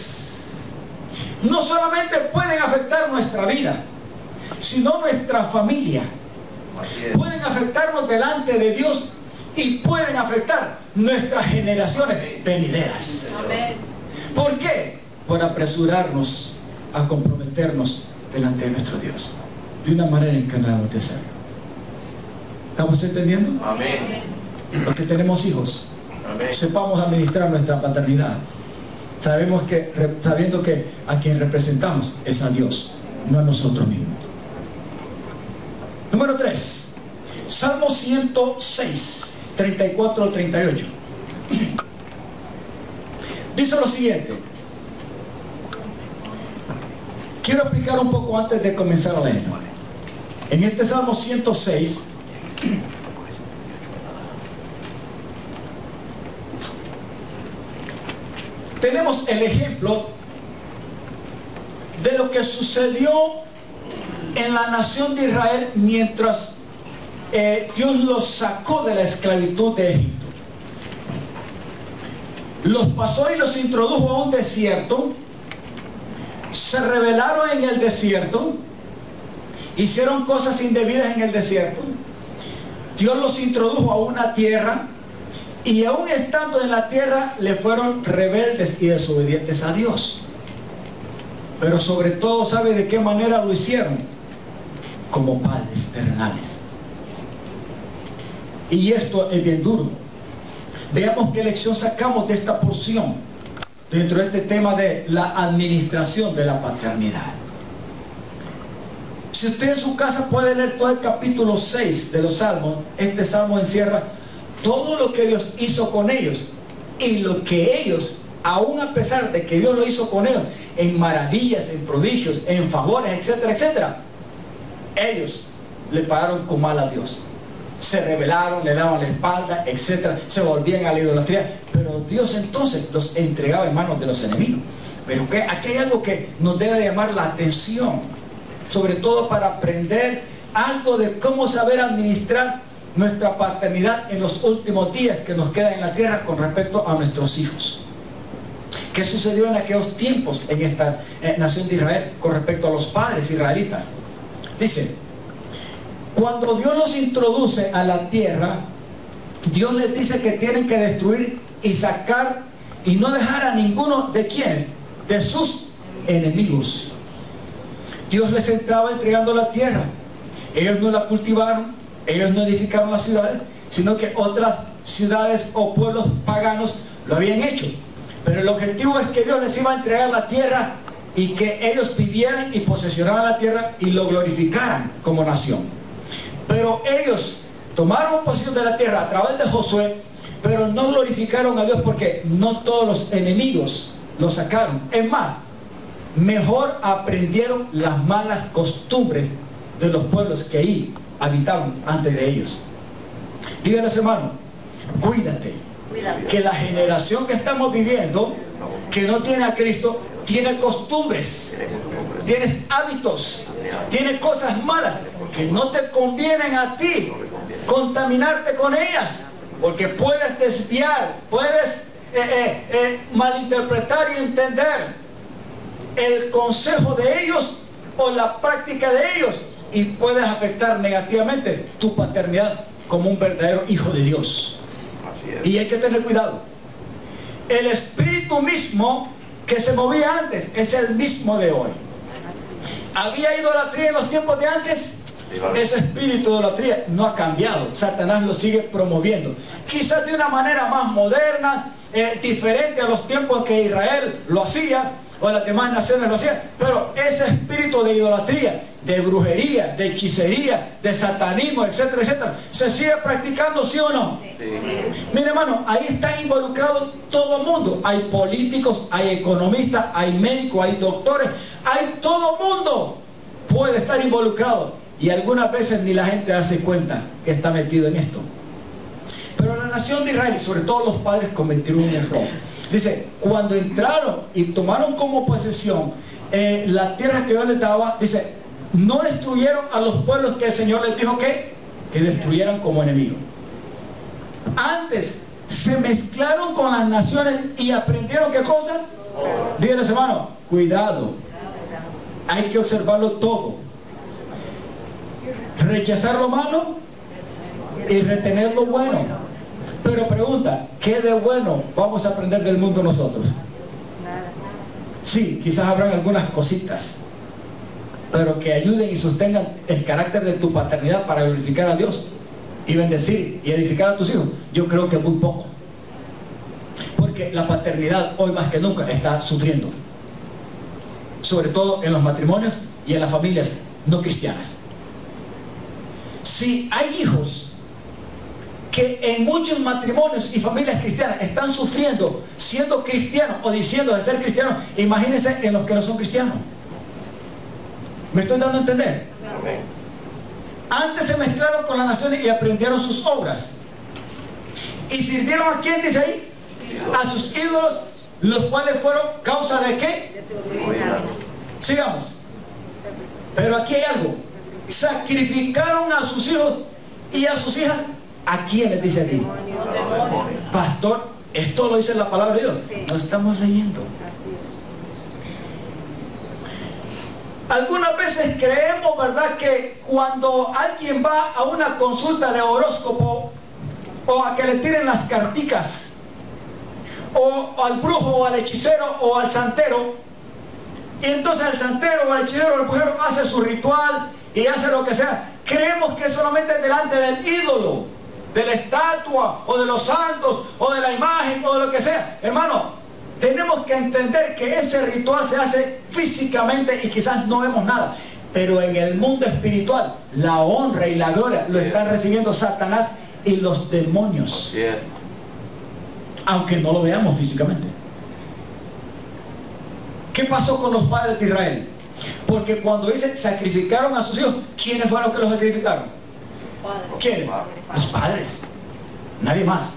no solamente pueden afectar nuestra vida, sino nuestra familia. Así es. Pueden afectarnos delante de Dios y pueden afectar nuestras generaciones venideras. Amén. ¿Por qué? Por apresurarnos a comprometernos delante de nuestro Dios de una manera en que no debemos de hacerlo. ¿Estamos entendiendo? Amén. Los que tenemos hijos, Amén. sepamos administrar nuestra paternidad sabiendo que a quien representamos es a Dios, no a nosotros mismos. Número 3, Salmo 106, 34 al 38. Dice lo siguiente. Quiero explicar un poco antes de comenzar a leer. En este Salmo 106, tenemos el ejemplo de lo que sucedió en la nación de Israel mientras Dios los sacó de la esclavitud de Egipto. Los pasó y los introdujo a un desierto, se rebelaron en el desierto, hicieron cosas indebidas en el desierto, Dios los introdujo a una tierra, y aún estando en la tierra le fueron rebeldes y desobedientes a Dios. Pero sobre todo, ¿sabe de qué manera lo hicieron? Como padres terrenales. Y esto es bien duro. Veamos qué lección sacamos de esta porción dentro de este tema de la administración de la paternidad. Si usted en su casa puede leer todo el capítulo 6 de los Salmos, este Salmo encierra todo lo que Dios hizo con ellos y lo que ellos, aún a pesar de que Dios lo hizo con ellos en maravillas, en prodigios, en favores, etcétera, etcétera, ellos le pagaron con mal a Dios. Se rebelaron, le daban la espalda, etcétera, se volvían a la idolatría, pero Dios entonces los entregaba en manos de los enemigos. Pero que aquí hay algo que nos debe llamar la atención, sobre todo para aprender algo de cómo saber administrar nuestra paternidad en los últimos días que nos quedan en la tierra con respecto a nuestros hijos. ¿Qué sucedió en aquellos tiempos en esta nación de Israel con respecto a los padres israelitas? Dice, cuando Dios los introduce a la tierra, Dios les dice que tienen que destruir y sacar y no dejar a ninguno de quienes, de sus enemigos. Dios les estaba entregando la tierra. Ellos no la cultivaron, ellos no edificaron las ciudades, sino que otras ciudades o pueblos paganos lo habían hecho. Pero el objetivo es que Dios les iba a entregar la tierra y que ellos vivieran y posesionaran la tierra y lo glorificaran como nación. Pero ellos tomaron posesión de la tierra a través de Josué, pero no glorificaron a Dios porque no todos los enemigos lo sacaron. Es más, mejor aprendieron las malas costumbres de los pueblos que ahí habitaban antes de ellos. Díganles, hermano, cuídate, que la generación que estamos viviendo, que no tiene a Cristo, tiene costumbres, tienes hábitos, tiene cosas malas que no te convienen a ti contaminarte con ellas, porque puedes desviar, puedes malinterpretar y entender el consejo de ellos o la práctica de ellos, y puedes afectar negativamente tu paternidad como un verdadero hijo de Dios. Y hay que tener cuidado. El espíritu mismo que se movía antes es el mismo de hoy. ¿Había idolatría en los tiempos de antes? Ese espíritu de idolatría no ha cambiado. Satanás lo sigue promoviendo. Quizás de una manera más moderna, diferente a los tiempos que Israel lo hacía, o las demás naciones lo hacían, pero ese espíritu de idolatría, de brujería, de hechicería, de satanismo, etcétera, etcétera, ¿se sigue practicando, sí o no? Sí. Mire, hermano, ahí está involucrado todo el mundo. Hay políticos, hay economistas, hay médicos, hay doctores, hay todo el mundo puede estar involucrado, y algunas veces ni la gente hace cuenta que está metido en esto. Pero la nación de Israel, sobre todo los padres, cometieron un error. Dice, cuando entraron y tomaron como posesión la tierra que Dios les daba, dice, no destruyeron a los pueblos que el Señor les dijo que destruyeran como enemigos. Antes se mezclaron con las naciones y aprendieron ¿qué cosa? Díganles, hermano, cuidado, hay que observarlo todo, rechazar lo malo y retener lo bueno. Pero pregunta, ¿qué de bueno vamos a aprender del mundo nosotros? Sí, quizás habrán algunas cositas, pero que ayuden y sostengan el carácter de tu paternidad para glorificar a Dios y bendecir y edificar a tus hijos. Yo creo que muy poco. Porque Porque la paternidad hoy más que nunca está sufriendo, sobre todo en los matrimonios y en las familias no cristianas. Si hay hijos que en muchos matrimonios y familias cristianas están sufriendo siendo cristianos o diciendo de ser cristianos, imagínense en los que no son cristianos. ¿Me estoy dando a entender? Amén. Antes se mezclaron con las naciones y aprendieron sus obras. ¿Y sirvieron a quién, dice ahí? A sus ídolos, los cuales fueron causa de qué? Sigamos. Pero aquí hay algo. Sacrificaron a sus hijos y a sus hijas. ¿A quiénes dice aquí? Pastor, esto lo dice la palabra de Dios. No estamos leyendo. Algunas veces creemos, ¿verdad?, que cuando alguien va a una consulta de horóscopo o a que le tiren las carticas o al brujo o al hechicero o al santero, y entonces el santero o el hechicero o el brujero hace su ritual y hace lo que sea, creemos que es solamente delante del ídolo, de la estatua o de los santos o de la imagen o de lo que sea. Hermano, tenemos que entender que ese ritual se hace físicamente y quizás no vemos nada, pero en el mundo espiritual la honra y la gloria lo están recibiendo Satanás y los demonios, aunque no lo veamos físicamente. ¿Qué pasó con los padres de Israel? Porque cuando dice sacrificaron a sus hijos, ¿quiénes fueron los que los sacrificaron? ¿Quiénes? Los padres, nadie más.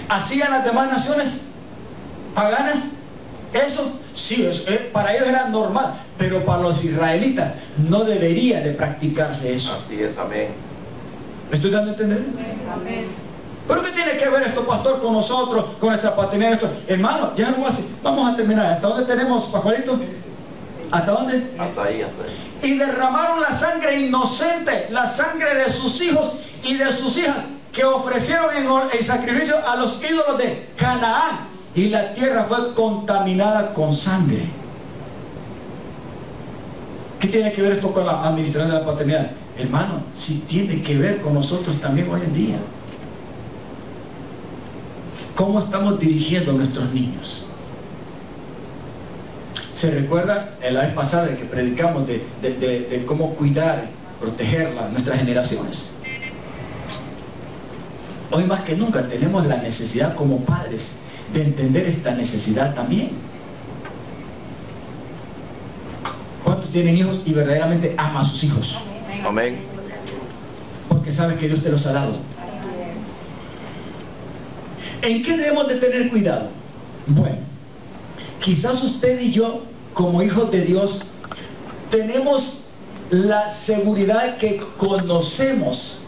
¿Hacían las demás naciones paganas eso? Sí, para ellos era normal, pero para los israelitas no debería de practicarse eso. Así es, amén. ¿Me estoy dando a entender? Amén. ¿Pero qué tiene que ver esto, pastor, con nosotros, con nuestra paternidad? Esto? Hermano, ya no va así. Vamos a terminar. ¿Hasta dónde tenemos, Pascualito? ¿Hasta dónde? Hasta ahí, hasta ahí. Y derramaron la sangre inocente, la sangre de sus hijos y de sus hijas, que ofrecieron en sacrificio a los ídolos de Canaán. Y la tierra fue contaminada con sangre. ¿Qué tiene que ver esto con la administración de la paternidad? Hermano, sí tiene que ver con nosotros también hoy en día. ¿Cómo estamos dirigiendo a nuestros niños? ¿Se recuerda la vez pasada que predicamos de cómo cuidar, proteger nuestras generaciones? Hoy más que nunca tenemos la necesidad como padres de entender esta necesidad también. ¿Cuántos tienen hijos y verdaderamente aman a sus hijos? Amén. Porque saben que Dios te los ha dado. ¿En qué debemos de tener cuidado? Bueno, quizás usted y yo, como hijos de Dios, tenemos la seguridad que conocemos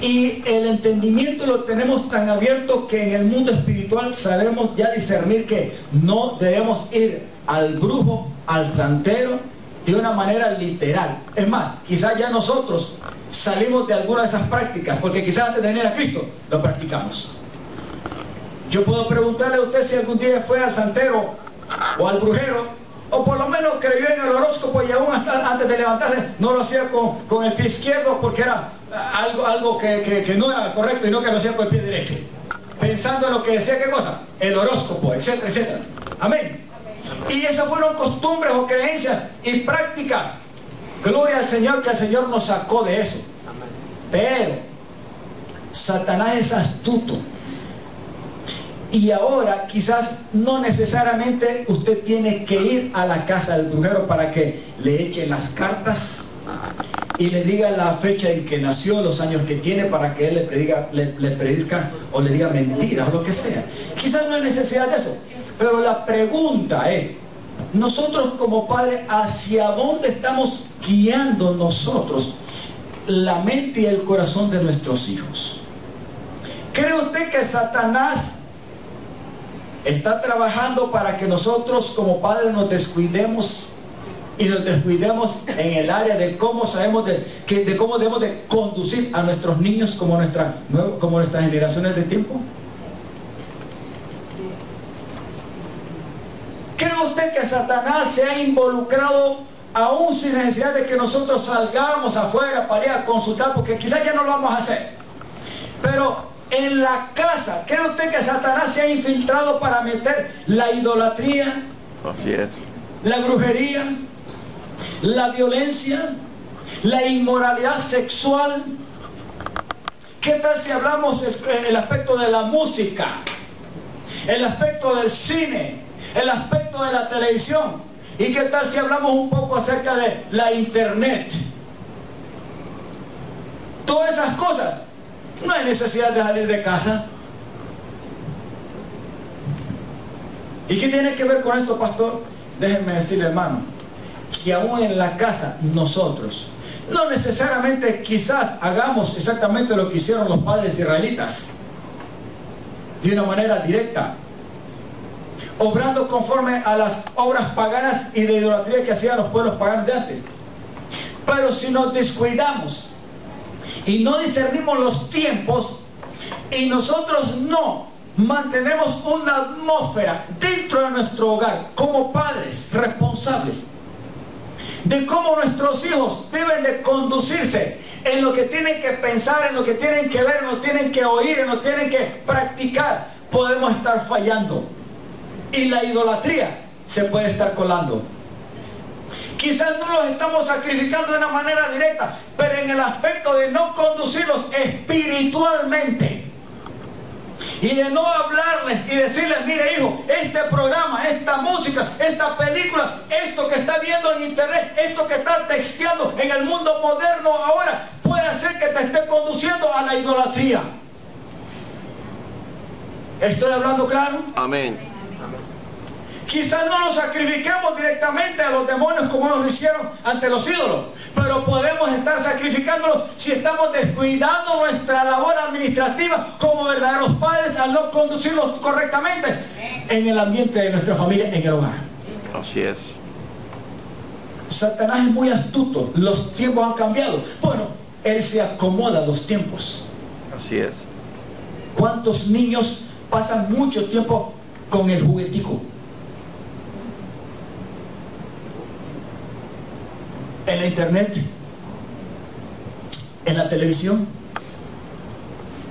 y el entendimiento lo tenemos tan abierto que en el mundo espiritual sabemos ya discernir que no debemos ir al brujo, al santero, de una manera literal. Es más, quizás ya nosotros salimos de alguna de esas prácticas, porque quizás antes de venir a Cristo lo practicamos. Yo puedo preguntarle a usted si algún día fue al santero o al brujero, o por lo menos creyó en el horóscopo y aún hasta antes de levantarse no lo hacía con el pie izquierdo porque era algo que no era correcto, y no que lo hacía con el pie derecho, pensando en lo que decía, ¿qué cosa? El horóscopo, etcétera, etcétera. Amén. Y esas fueron costumbres o creencias y prácticas. Gloria al Señor, que el Señor nos sacó de eso. Pero Satanás es astuto. Y ahora quizás no necesariamente usted tiene que ir a la casa del brujero para que le echen las cartas y le diga la fecha en que nació, los años que tiene, para que él le predizca o le diga mentiras o lo que sea. Quizás no hay necesidad de eso. Pero la pregunta es, nosotros como padres, ¿hacia dónde estamos guiando nosotros la mente y el corazón de nuestros hijos? ¿Cree usted que Satanás está trabajando para que nosotros como padres nos descuidemos y nos descuidemos en el área de cómo sabemos de cómo debemos de conducir a nuestros niños como nuestras generaciones de tiempo? ¿Cree usted que Satanás se ha involucrado aún sin necesidad de que nosotros salgamos afuera para ir a consultar? Porque quizás ya no lo vamos a hacer. Pero en la casa. ¿Cree usted que Satanás se ha infiltrado para meter la idolatría, Así es. la brujería, la violencia, la inmoralidad sexual? ¿Qué tal si hablamos el aspecto de la música, el aspecto del cine, el aspecto de la televisión? ¿Y qué tal si hablamos un poco acerca de la internet? Todas esas cosas. No hay necesidad de salir de casa. ¿Y qué tiene que ver con esto, pastor? Déjenme decirle, hermano, que aún en la casa nosotros, no necesariamente quizás hagamos exactamente lo que hicieron los padres israelitas, de una manera directa, obrando conforme a las obras paganas y de idolatría que hacían los pueblos paganos de antes. Pero si nos descuidamos y no discernimos los tiempos, y nosotros no mantenemos una atmósfera dentro de nuestro hogar como padres responsables de cómo nuestros hijos deben de conducirse en lo que tienen que pensar, en lo que tienen que ver, en lo que tienen que oír, en lo que tienen que practicar, podemos estar fallando y la idolatría se puede estar colando. Quizás no los estamos sacrificando de una manera directa, pero en el aspecto de no conducirlos espiritualmente y de no hablarles y decirles, mire hijo, este programa, esta música, esta película, esto que está viendo en internet, esto que está texteando en el mundo moderno ahora, puede hacer que te esté conduciendo a la idolatría. ¿Estoy hablando claro? Amén. Quizás no los sacrifiquemos directamente a los demonios como nos lo hicieron ante los ídolos, pero podemos estar sacrificándolos si estamos descuidando nuestra labor administrativa como verdaderos padres al no conducirlos correctamente en el ambiente de nuestra familia, en el hogar. Así es. Satanás es muy astuto, los tiempos han cambiado. Bueno, él se acomoda a los tiempos. Así es. ¿Cuántos niños pasan mucho tiempo con el juguetico? En la internet, en la televisión.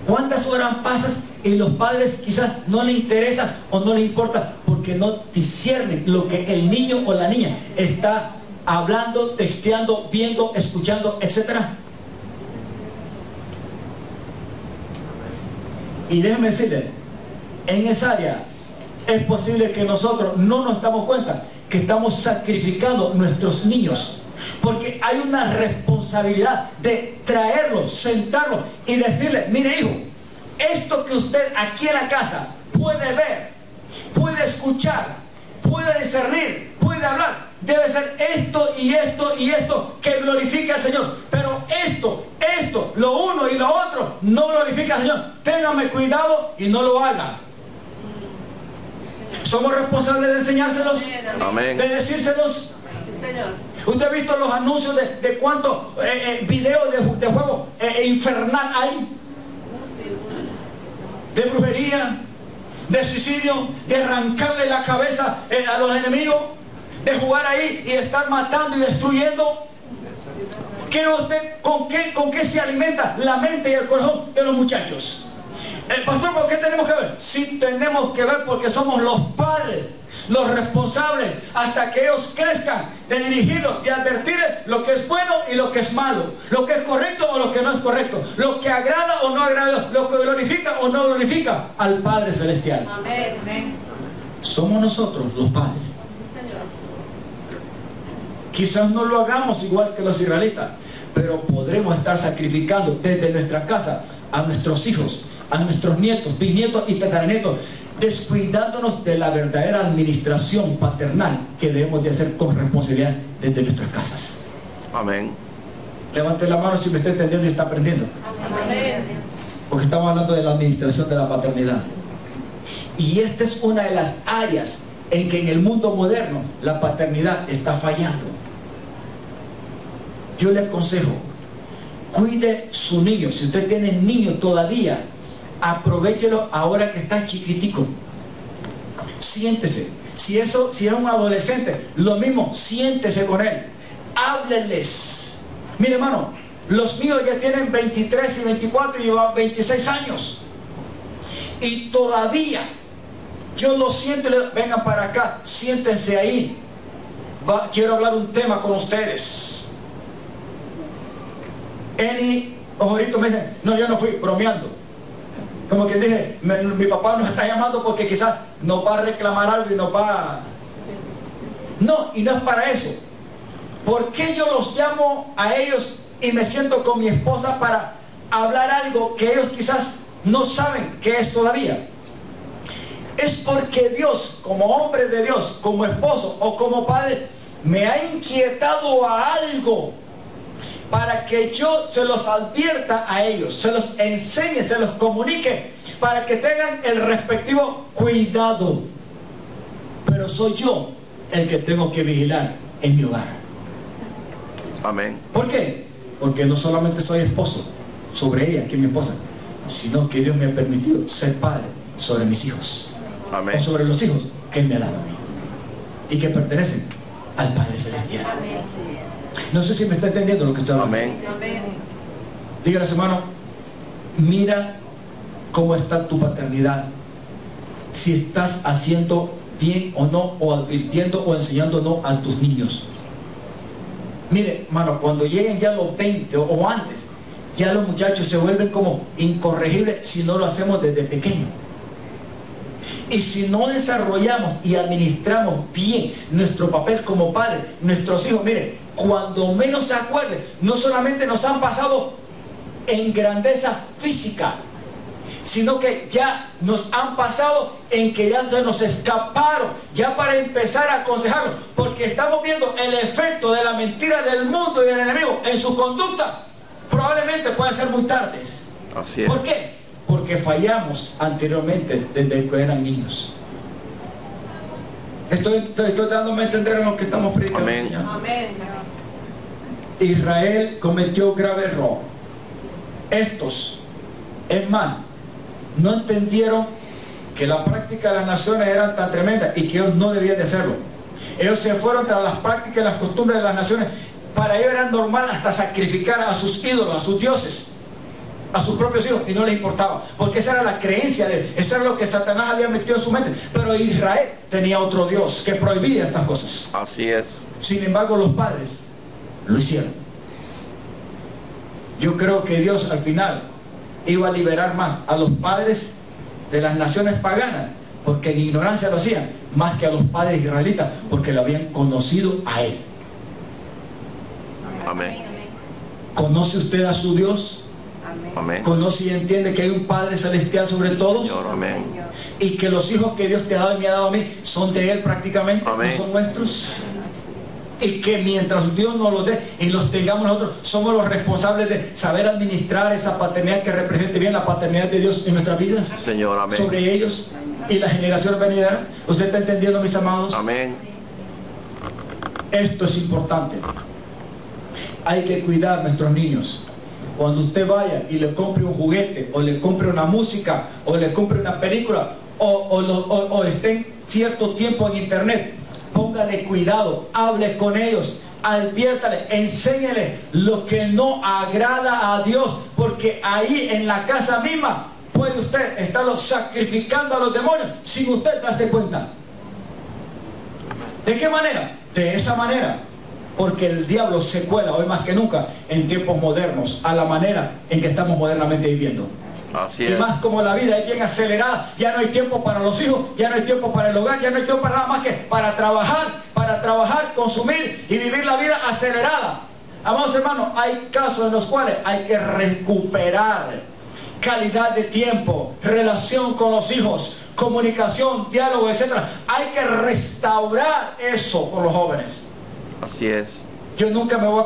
¿Cuántas horas pasas y los padres quizás no le interesa o no le importa porque no disciernen lo que el niño o la niña está hablando, texteando, viendo, escuchando, etcétera? Y déjenme decirles, en esa área es posible que nosotros no nos damos cuenta que estamos sacrificando nuestros niños, porque hay una responsabilidad de traerlos, sentarlos y decirle, mire hijo, esto que usted aquí en la casa puede ver, puede escuchar, puede discernir, puede hablar, debe ser esto y esto y esto que glorifica al Señor. Pero esto, lo uno y lo otro no glorifica al Señor. Téngame cuidado y no lo haga. Somos responsables de enseñárselos, Amén. de decírselos. ¿Usted ha visto los anuncios de cuántos videos de juego infernal hay? De brujería, de suicidio, de arrancarle la cabeza a los enemigos, de jugar ahí y estar matando y destruyendo. ¿Cree usted con qué se alimenta la mente y el corazón de los muchachos? El pastor, ¿por qué tenemos que ver? Sí tenemos que ver porque somos los padres, los responsables, hasta que ellos crezcan, de dirigirlos, de advertirles lo que es bueno y lo que es malo, lo que es correcto o lo que no es correcto, lo que agrada o no agrada, lo que glorifica o no glorifica al Padre Celestial. Amén. Somos nosotros los padres. Quizás no lo hagamos igual que los israelitas, pero podremos estar sacrificando desde nuestra casa a nuestros hijos, a nuestros nietos, bisnietos y tataranietos, descuidándonos de la verdadera administración paternal que debemos de hacer con responsabilidad desde nuestras casas. Amén. Levante la mano si me está entendiendo y está aprendiendo. Amén. Porque estamos hablando de la administración de la paternidad. Y esta es una de las áreas en que en el mundo moderno la paternidad está fallando. Yo le aconsejo, cuide su niño. Si usted tiene niño todavía, aprovéchelo ahora que está chiquitico. Siéntese. Si es un adolescente, lo mismo, siéntese con él. Hábleles. Mire hermano, los míos ya tienen 23 y 24 y 26 años. Y todavía, yo lo siento, vengan para acá, siéntense ahí. Quiero hablar un tema con ustedes. Eni, ahorita me dicen, no, yo no fui, bromeando. Como que dije, mi papá nos está llamando porque quizás nos va a reclamar algo y nos va... No, y no es para eso. ¿Por qué yo los llamo a ellos y me siento con mi esposa para hablar algo que ellos quizás no saben qué es todavía? Es porque Dios, como hombre de Dios, como esposo o como padre, me ha inquietado a algo para que yo se los advierta a ellos, se los enseñe, se los comunique, para que tengan el respectivo cuidado. Pero soy yo el que tengo que vigilar en mi hogar. Amén. ¿Por qué? Porque no solamente soy esposo sobre ella, que es mi esposa, sino que Dios me ha permitido ser padre sobre mis hijos. Amén. O sobre los hijos que Él me ha dado a mí y que pertenecen al Padre Celestial. No sé si me está entendiendo lo que estoy hablando. Amén. Dígale, hermano, mira cómo está tu paternidad, si estás haciendo bien o no, o advirtiendo o enseñando o no a tus niños. Mire, hermano, cuando lleguen ya los 20 o antes, ya los muchachos se vuelven como incorregibles si no lo hacemos desde pequeño. Y si no desarrollamos y administramos bien nuestro papel como padres, nuestros hijos, mire, cuando menos se acuerden, no solamente nos han pasado en grandeza física, sino que ya nos han pasado en que ya se nos escaparon, ya para empezar a aconsejarlos, porque estamos viendo el efecto de la mentira del mundo y del enemigo en su conducta. Probablemente pueden ser muy tardes. Así es. ¿Por qué? Porque fallamos anteriormente desde que eran niños. Estoy dándome a entender en lo que estamos predicando. Amén. Amén. Israel cometió grave error. Estos, es más, no entendieron que la práctica de las naciones eran tan tremendas y que ellos no debían de hacerlo. Ellos se fueron tras las prácticas y las costumbres de las naciones. Para ellos era normal hasta sacrificar a sus ídolos, a sus dioses, a sus propios hijos, y no les importaba, porque esa era la creencia de él, eso era lo que Satanás había metido en su mente. Pero Israel tenía otro Dios que prohibía estas cosas. Así es. Sin embargo, los padres lo hicieron. Yo creo que Dios al final iba a liberar más a los padres de las naciones paganas, porque en ignorancia lo hacían, más que a los padres israelitas, porque lo habían conocido a Él. Amén. ¿Conoce usted a su Dios? Amén. ¿Conoce y entiende que hay un Padre Celestial sobre todos? Señor, amén. Y que los hijos que Dios te ha dado y me ha dado a mí son de Él prácticamente, Amén. no son nuestros. Y que mientras Dios nos los dé y los tengamos nosotros, somos los responsables de saber administrar esa paternidad que represente bien la paternidad de Dios en nuestras vidas. Señor, amén. Sobre ellos y la generación venidera. ¿Usted está entendiendo, mis amados? Amén. Esto es importante. Hay que cuidar a nuestros niños. Cuando usted vaya y le compre un juguete, o le compre una música, o le compre una película, o esté en cierto tiempo en internet, póngale cuidado, hable con ellos, adviértale, enséñele lo que no agrada a Dios, porque ahí en la casa misma puede usted estarlo sacrificando a los demonios sin usted darse cuenta. ¿De qué manera? De esa manera. Porque el diablo se cuela hoy más que nunca en tiempos modernos, a la manera en que estamos modernamente viviendo. Así Y es. más como la vida es bien acelerada, ya no hay tiempo para los hijos, ya no hay tiempo para el hogar, ya no hay tiempo para nada más que para trabajar, consumir y vivir la vida acelerada. Amados hermanos, hay casos en los cuales hay que recuperar calidad de tiempo, relación con los hijos, comunicación, diálogo, etc. Hay que restaurar eso con los jóvenes. Así es. Yo nunca me voy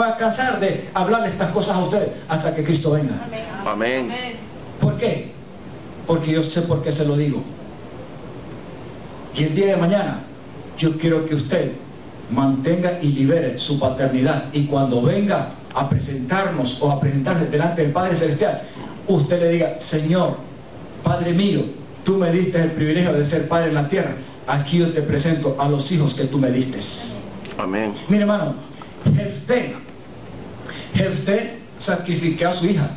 a cansar de hablarle estas cosas a ustedes hasta que Cristo venga. Amén. ¿Por qué? Porque yo sé por qué se lo digo. Y el día de mañana yo quiero que usted mantenga y libere su paternidad, y cuando venga a presentarnos o a presentarse delante del Padre Celestial, usted le diga: Señor, Padre mío, tú me diste el privilegio de ser padre en la tierra, aquí yo te presento a los hijos que tú me diste. Amén. Mire, hermano, Jefté sacrificó a su hija.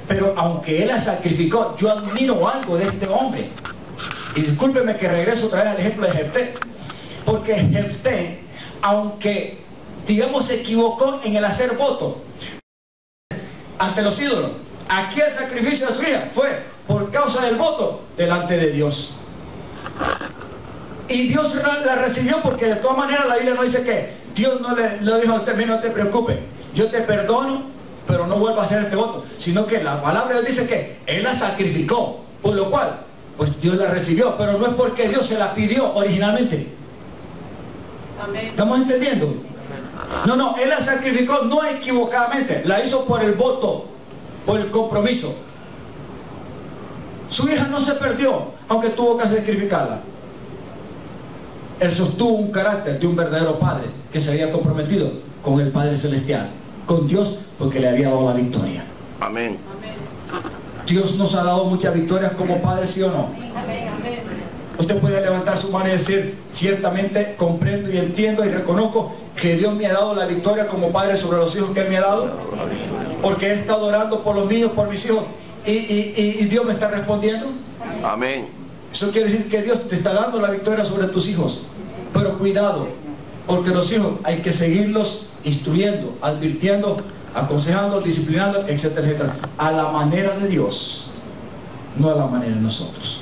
Pero aunque él la sacrificó, yo admiro algo de este hombre. Y discúlpeme que regreso otra vez al ejemplo de Jefté. Porque Jefté, aunque, digamos, se equivocó en el hacer voto ante los ídolos, aquí el sacrificio de su hija fue por causa del voto delante de Dios. Y Dios la recibió, porque de todas maneras la Biblia no dice que Dios no le dijo a usted: no te preocupes, yo te perdono, pero no vuelvo a hacer este voto. Sino que la palabra de Dios dice que él la sacrificó, por lo cual pues Dios la recibió, pero no es porque Dios se la pidió originalmente. Amén. ¿Estamos entendiendo? No, él la sacrificó no equivocadamente, la hizo por el voto, por el compromiso. Su hija no se perdió, aunque tuvo que sacrificarla. Él sostuvo un carácter de un verdadero padre que se había comprometido con el Padre Celestial, con Dios, porque le había dado la victoria. Amén. Dios nos ha dado muchas victorias como padres, ¿sí o no? Amén. Amén. Usted puede levantar su mano y decir: ciertamente comprendo y entiendo y reconozco que Dios me ha dado la victoria como padre sobre los hijos que Él me ha dado, porque he estado orando por los míos, por mis hijos, y Dios me está respondiendo. Amén. Eso quiere decir que Dios te está dando la victoria sobre tus hijos. Pero cuidado, porque los hijos hay que seguirlos instruyendo, advirtiendo, aconsejando, disciplinando, etcétera, etcétera, a la manera de Dios, no a la manera de nosotros.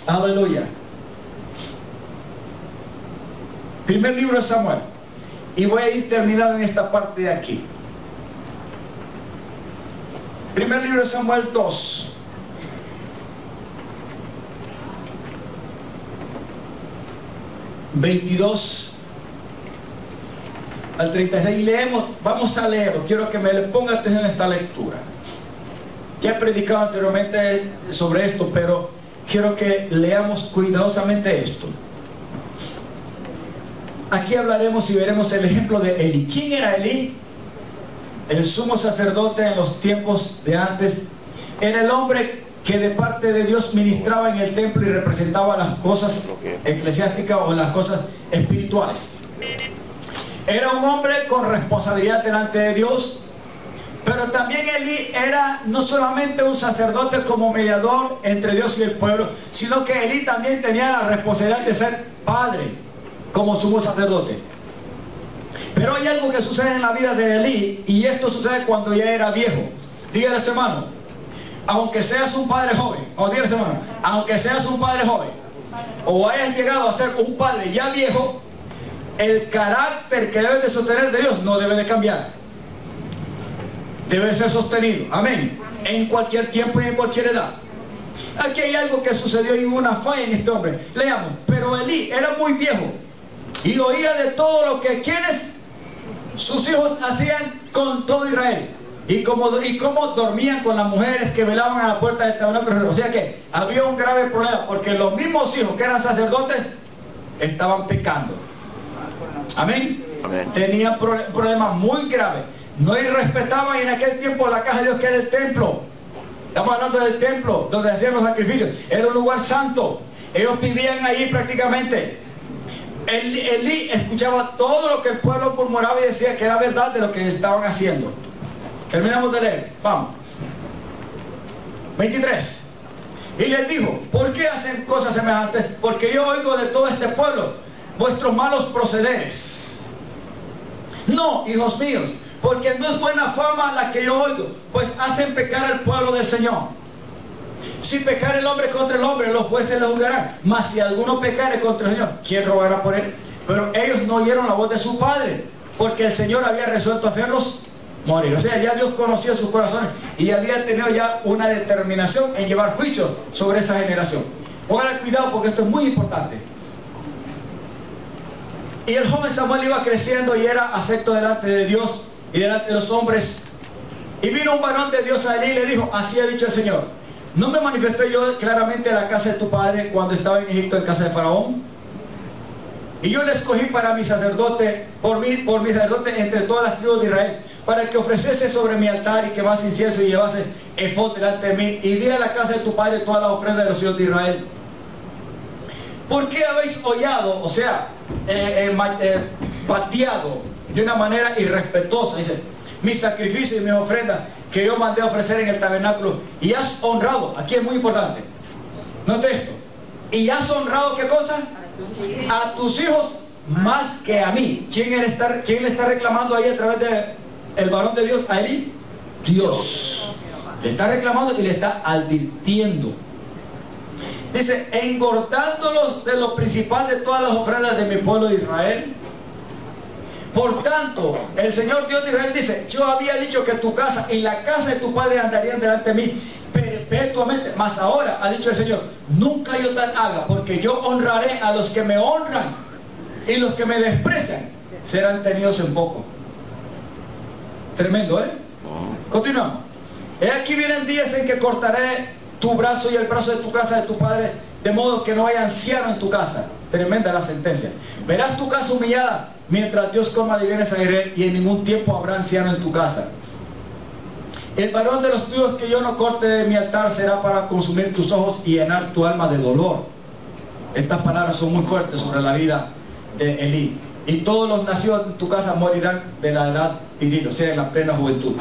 Aleluya. Primer libro de Samuel, y voy a ir terminando en esta parte de aquí. Primer libro de Samuel 2. ...22 al 36, y leemos, vamos a leer, quiero que me le ponga atención a esta lectura. Ya he predicado anteriormente sobre esto, pero quiero que leamos cuidadosamente esto. Aquí hablaremos y veremos el ejemplo de Elí. ¿Quién era Elí? El sumo sacerdote en los tiempos de antes. Era el hombre que de parte de Dios ministraba en el templo y representaba las cosas eclesiásticas o las cosas espirituales. Era un hombre con responsabilidad delante de Dios, pero también Elí era no solamente un sacerdote como mediador entre Dios y el pueblo, sino que Elí también tenía la responsabilidad de ser padre como sumo sacerdote. Pero hay algo que sucede en la vida de Elí, y esto sucede cuando ya era viejo. Dígale, hermano, aunque seas un padre joven, o dígale, hermano, aunque seas un padre joven, o hayas llegado a ser un padre ya viejo, el carácter que debes de sostener de Dios no debe de cambiar. Debe de ser sostenido. Amén. En cualquier tiempo y en cualquier edad. Aquí hay algo que sucedió y hubo una falla en este hombre. Leamos. Pero Elí era muy viejo y oía de todo lo que quienes sus hijos hacían con todo Israel. Y cómo dormían con las mujeres que velaban a la puerta del tabernáculo. O sea que había un grave problema, porque los mismos hijos que eran sacerdotes estaban pecando. Amén. Amén. Tenían problemas muy graves. No respetaban en aquel tiempo la casa de Dios, que era el templo. Estamos hablando del templo donde hacían los sacrificios. Era un lugar santo. Ellos vivían ahí prácticamente. Elí escuchaba todo lo que el pueblo murmuraba y decía que era verdad de lo que estaban haciendo. Terminamos de leer. Vamos. 23. Y les dijo: ¿por qué hacen cosas semejantes? Porque yo oigo de todo este pueblo vuestros malos procederes. No, hijos míos, porque no es buena fama la que yo oigo, pues hacen pecar al pueblo del Señor. Si pecar el hombre contra el hombre, los jueces le juzgarán. Mas si alguno pecare contra el Señor, ¿quién rogará por él? Pero ellos no oyeron la voz de su padre, porque el Señor había resuelto hacerlos morir. O sea, ya Dios conocía sus corazones y había tenido ya una determinación en llevar juicio sobre esa generación. Pongan cuidado, porque esto es muy importante. Y el joven Samuel iba creciendo y era acepto delante de Dios y delante de los hombres. Y vino un varón de Dios a Elí y le dijo: así ha dicho el Señor, ¿no me manifesté yo claramente en la casa de tu padre cuando estaba en Egipto, en casa de Faraón? Y yo le escogí para mi sacerdote, por mi sacerdote entre todas las tribus de Israel, para que ofreciese sobre mi altar y quemase incienso y llevase efod delante de mí, y di a la casa de tu padre todas las ofrendas de los hijos de Israel. ¿Por qué habéis hollado, o sea, pateado de una manera irrespetuosa? Dice, mis sacrificios y mis ofrendas que yo mandé a ofrecer en el tabernáculo, y has honrado, aquí es muy importante, note esto, y has honrado, ¿qué cosa? A tus hijos más que a mí. ¿Quién le está reclamando ahí a través del varón de Dios a Elí? Dios. Le está reclamando y le está advirtiendo. Dice, engordándolos de lo principal de todas las ofrendas de mi pueblo de Israel. Por tanto, el Señor Dios de Israel dice, yo había dicho que tu casa y la casa de tu padre andarían delante de mí perpetuamente, mas ahora, ha dicho el Señor, nunca yo tal haga, porque yo honraré a los que me honran, y los que me desprecian serán tenidos en poco. Tremendo, ¿eh? Continuamos. He aquí vienen días en que cortaré tu brazo y el brazo de tu casa, de tu padre, de modo que no haya anciano en tu casa. Tremenda la sentencia. Verás tu casa humillada, mientras Dios coma de bienes a Israel, y en ningún tiempo habrá anciano en tu casa. El varón de los tuyos que yo no corte de mi altar será para consumir tus ojos y llenar tu alma de dolor. Estas palabras son muy fuertes sobre la vida de Elí. Y todos los nacidos en tu casa morirán de la edad viril, o sea, en la plena juventud.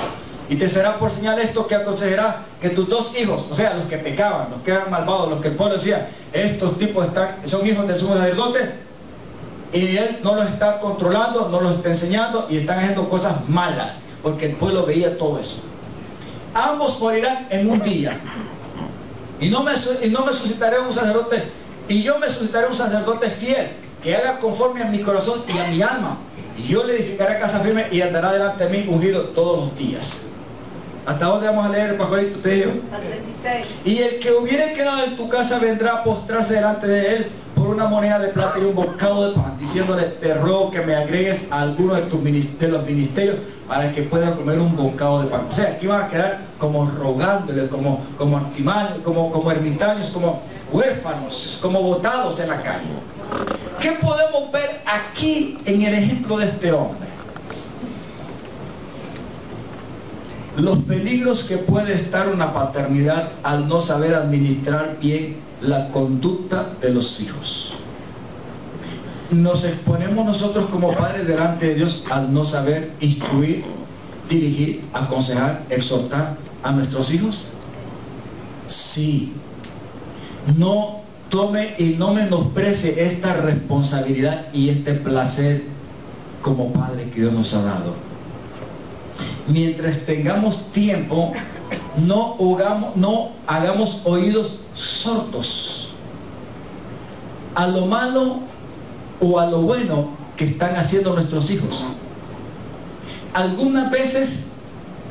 Y te será por señal esto, que aconsejará que tus dos hijos, o sea, los que pecaban, los que eran malvados, los que el pueblo decía, estos tipos son hijos del sumo sacerdote, y él no los está controlando, no los está enseñando, y están haciendo cosas malas, porque el pueblo veía todo eso. Ambos morirán en un día, y no me suscitaré un sacerdote, y yo me suscitaré un sacerdote fiel, que haga conforme a mi corazón y a mi alma, y yo le edificaré casa firme, y andará delante de mí ungido todos los días. ¿Hasta dónde vamos a leer, pastorito? Te digo. Y el que hubiere quedado en tu casa vendrá a postrarse delante de él por una moneda de plata y un bocado de pan, diciéndole, te ruego que me agregues a alguno de los ministerios para que pueda comer un bocado de pan. O sea, aquí van a quedar como rogándole, como ermitaños, como huérfanos, como botados en la calle. ¿Qué podemos ver aquí en el ejemplo de este hombre? Los peligros que puede estar una paternidad al no saber administrar bien la conducta de los hijos. Nos exponemos nosotros como padres delante de Dios al no saber instruir, dirigir, aconsejar, exhortar a nuestros hijos. Sí. No tome y no menosprecie esta responsabilidad y este placer como padre que Dios nos ha dado. Mientras tengamos tiempo, no hagamos oídos sordos a lo malo o a lo bueno que están haciendo nuestros hijos. Algunas veces,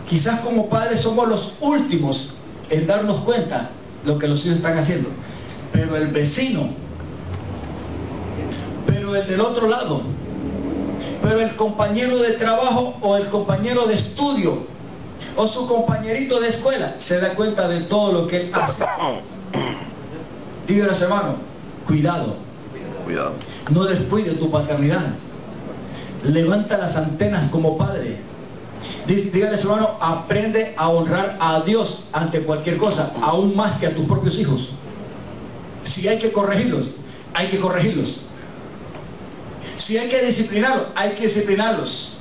quizás como padres somos los últimos en darnos cuenta lo que los hijos están haciendo, pero el vecino, pero el del otro lado, pero el compañero de trabajo o el compañero de estudio o su compañerito de escuela se da cuenta de todo lo que él hace. Dígale, hermano, cuidado. Cuidado. No descuide tu paternidad. Levanta las antenas como padre. Dígale, hermano, aprende a honrar a Dios ante cualquier cosa, aún más que a tus propios hijos. Si hay que corregirlos, hay que corregirlos. Si hay que disciplinarlos, hay que disciplinarlos.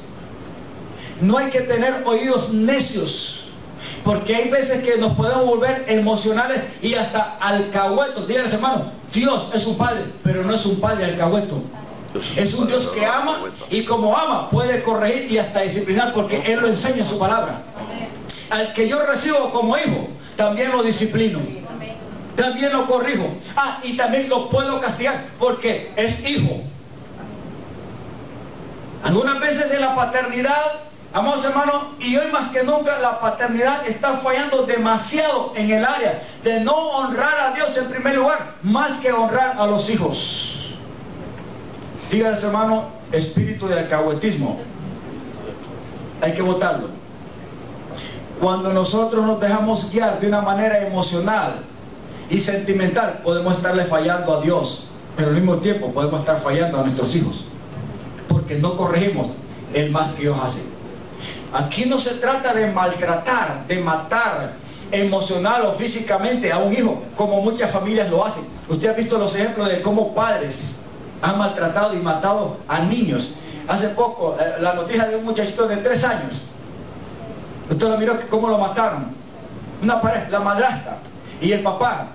No hay que tener oídos necios, porque hay veces que nos podemos volver emocionales y hasta alcahuetos. Díganle, hermano, Dios es un padre, pero no es un padre alcahueto. Es un Dios que ama, y como ama puede corregir y hasta disciplinar, porque Él lo enseña en su palabra. Al que yo recibo como hijo, también lo disciplino, también lo corrijo. Y también lo puedo castigar, porque es hijo. Algunas veces de la paternidad, amados hermanos, y hoy más que nunca la paternidad está fallando demasiado en el área de no honrar a Dios en primer lugar, más que honrar a los hijos. Díganles, hermano, espíritu de alcahuetismo, hay que botarlo. Cuando nosotros nos dejamos guiar de una manera emocional y sentimental, podemos estarle fallando a Dios, pero al mismo tiempo podemos estar fallando a nuestros hijos, porque no corregimos el mal que ellos hacen. Aquí no se trata de maltratar, de matar emocional o físicamente a un hijo, como muchas familias lo hacen. Usted ha visto los ejemplos de cómo padres han maltratado y matado a niños. Hace poco, la noticia de un muchachito de 3 años, Usted lo miró cómo lo mataron. Una pareja, la madrastra y el papá.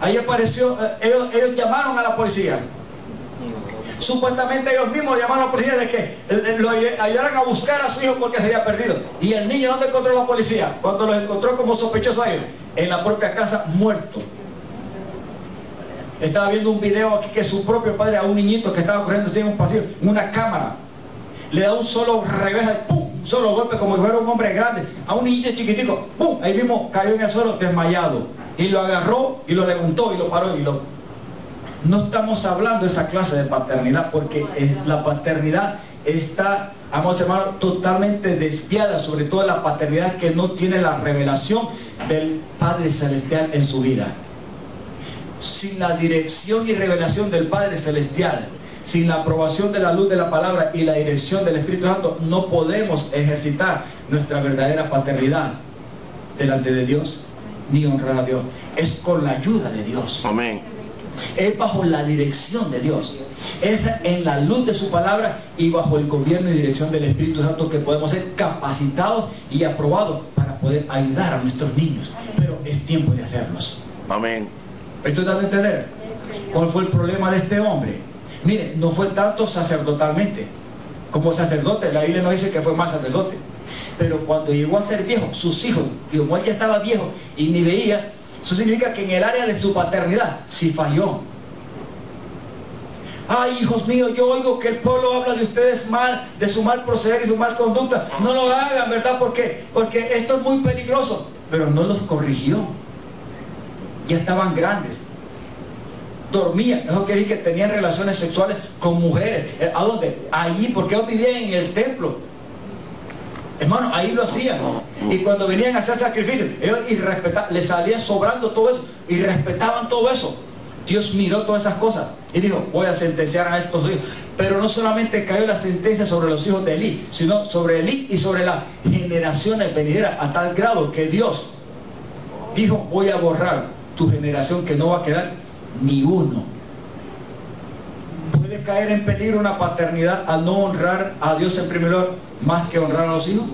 Ahí apareció, ellos llamaron a la policía. Supuestamente ellos mismos llamaron a la policía de que lo ayudaran a buscar a su hijo porque se había perdido. ¿Y el niño dónde encontró la policía? Cuando los encontró como sospechosos a ellos, en la propia casa, muerto. Estaba viendo un video aquí que su propio padre, a un niñito que estaba corriendo en un pasillo, en una cámara, le da un solo revés, ¡pum!, un solo golpe como si fuera un hombre grande, a un niñito chiquitico, ¡pum!, ahí mismo cayó en el suelo desmayado, y lo agarró y lo levantó y lo paró y lo... No estamos hablando de esa clase de paternidad, porque la paternidad está, amados hermanos, totalmente desviada, sobre todo la paternidad que no tiene la revelación del Padre Celestial en su vida. Sin la dirección y revelación del Padre Celestial, sin la aprobación de la luz de la palabra y la dirección del Espíritu Santo, no podemos ejercitar nuestra verdadera paternidad delante de Dios, ni honrar a Dios. Es con la ayuda de Dios. Amén. Es bajo la dirección de Dios. Es en la luz de su palabra y bajo el gobierno y dirección del Espíritu Santo que podemos ser capacitados y aprobados para poder ayudar a nuestros niños. Pero es tiempo de hacerlos. Amén. ¿Estoy dando a entender cuál fue el problema de este hombre? Mire, no fue tanto sacerdotalmente. Como sacerdote, la Biblia no dice que fue mal sacerdote. Pero cuando llegó a ser viejo, sus hijos, y como él ya estaba viejo y ni veía, eso significa que en el área de su paternidad sí falló. Ay, hijos míos, yo oigo que el pueblo habla de ustedes mal, de su mal proceder y su mal conducta. No lo hagan, ¿verdad? Porque esto es muy peligroso. Pero no los corrigió. Ya estaban grandes. Dormían, eso quiere decir que tenían relaciones sexuales con mujeres. ¿A dónde? Allí, porque ellos vivían en el templo. Hermano, ahí lo hacían. Y cuando venían a hacer sacrificios, ellos les salía sobrando todo eso y respetaban todo eso. Dios miró todas esas cosas y dijo, voy a sentenciar a estos hijos. Pero no solamente cayó la sentencia sobre los hijos de Elí, sino sobre Elí y sobre las generaciones venideras, a tal grado que Dios dijo, voy a borrar tu generación, que no va a quedar ni uno. ¿Puede caer en peligro una paternidad al no honrar a Dios en primer lugar más que honrar a los hijos?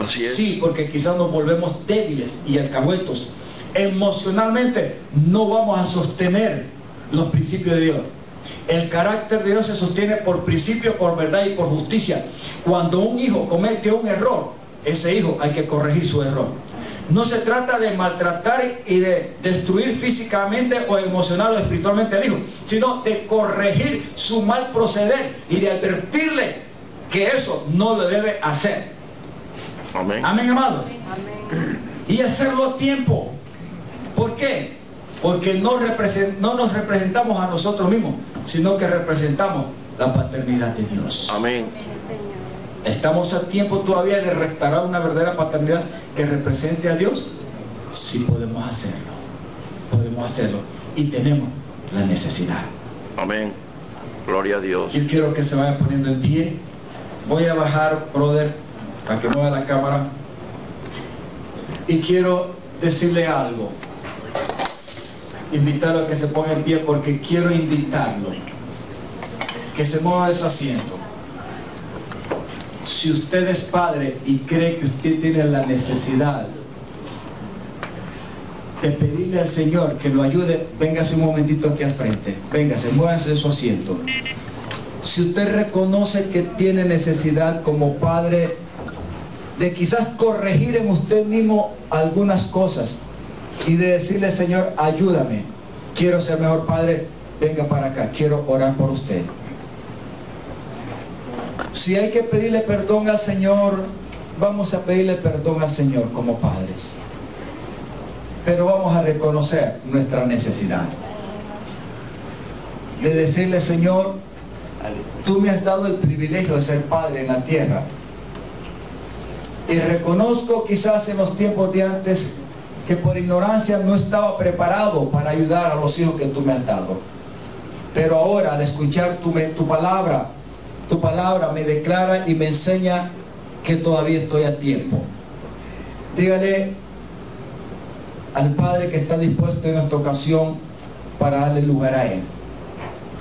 Así es. Sí, porque quizás nos volvemos débiles y alcahuetos. Emocionalmente no vamos a sostener los principios de Dios. El carácter de Dios se sostiene por principio, por verdad y por justicia. Cuando un hijo comete un error, ese hijo hay que corregir su error. No se trata de maltratar y de destruir físicamente o emocional o espiritualmente al hijo, sino de corregir su mal proceder y de advertirle que eso no lo debe hacer. Amén. Amén, amados. Amén. Y hacerlo a tiempo. ¿Por qué? Porque no nos representamos a nosotros mismos, sino que representamos la paternidad de Dios. Amén. ¿Estamos a tiempo todavía de restaurar una verdadera paternidad que represente a Dios? Sí, podemos hacerlo. Podemos hacerlo. Y tenemos la necesidad. Amén. Gloria a Dios. Yo quiero que se vaya poniendo en pie. Voy a bajar, brother, para que mueva la cámara. Y quiero decirle algo. Invitarlo a que se ponga en pie, porque quiero invitarlo. Que se mueva ese asiento. Si usted es padre y cree que usted tiene la necesidad de pedirle al Señor que lo ayude, véngase un momentito aquí al frente. Véngase, muévase de su asiento. Si usted reconoce que tiene necesidad como padre de quizás corregir en usted mismo algunas cosas y de decirle, Señor, ayúdame, quiero ser mejor padre, venga para acá, quiero orar por usted. Si hay que pedirle perdón al Señor, vamos a pedirle perdón al Señor como padres. Pero vamos a reconocer nuestra necesidad de decirle, Señor, tú me has dado el privilegio de ser padre en la tierra. Y reconozco quizás en los tiempos de antes que por ignorancia no estaba preparado para ayudar a los hijos que tú me has dado. Pero ahora al escuchar tu palabra me declara y me enseña que todavía estoy a tiempo. Dígale al Padre que está dispuesto en esta ocasión para darle lugar a Él,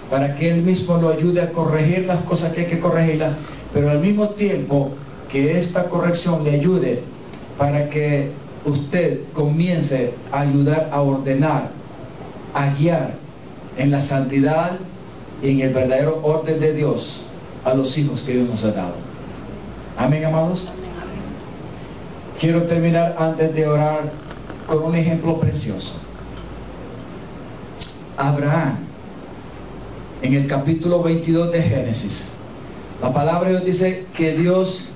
para que Él mismo lo ayude a corregir las cosas que hay que corregirlas, pero al mismo tiempo que esta corrección le ayude para que usted comience a ayudar a ordenar, a guiar en la santidad y en el verdadero orden de Dios a los hijos que Dios nos ha dado. Amén, amados. Quiero terminar antes de orar con un ejemplo precioso. Abraham, en el capítulo 22 de Génesis, la palabra de Dios dice que Dios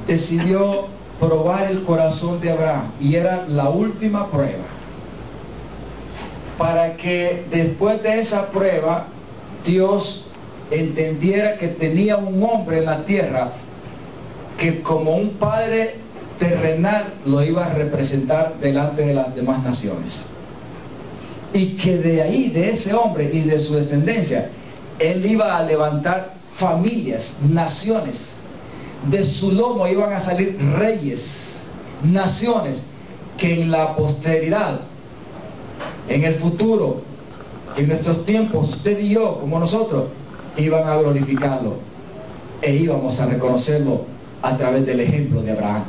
decidió probar el corazón de Abraham, y era la última prueba, para que después de esa prueba Dios entendiera que tenía un hombre en la tierra que como un padre terrenal lo iba a representar delante de las demás naciones, y que de ahí, de ese hombre y de su descendencia, él iba a levantar familias, naciones. De su lomo iban a salir reyes, naciones que en la posteridad, en el futuro, en nuestros tiempos, usted y yo, como nosotros, iban a glorificarlo e íbamos a reconocerlo a través del ejemplo de Abraham.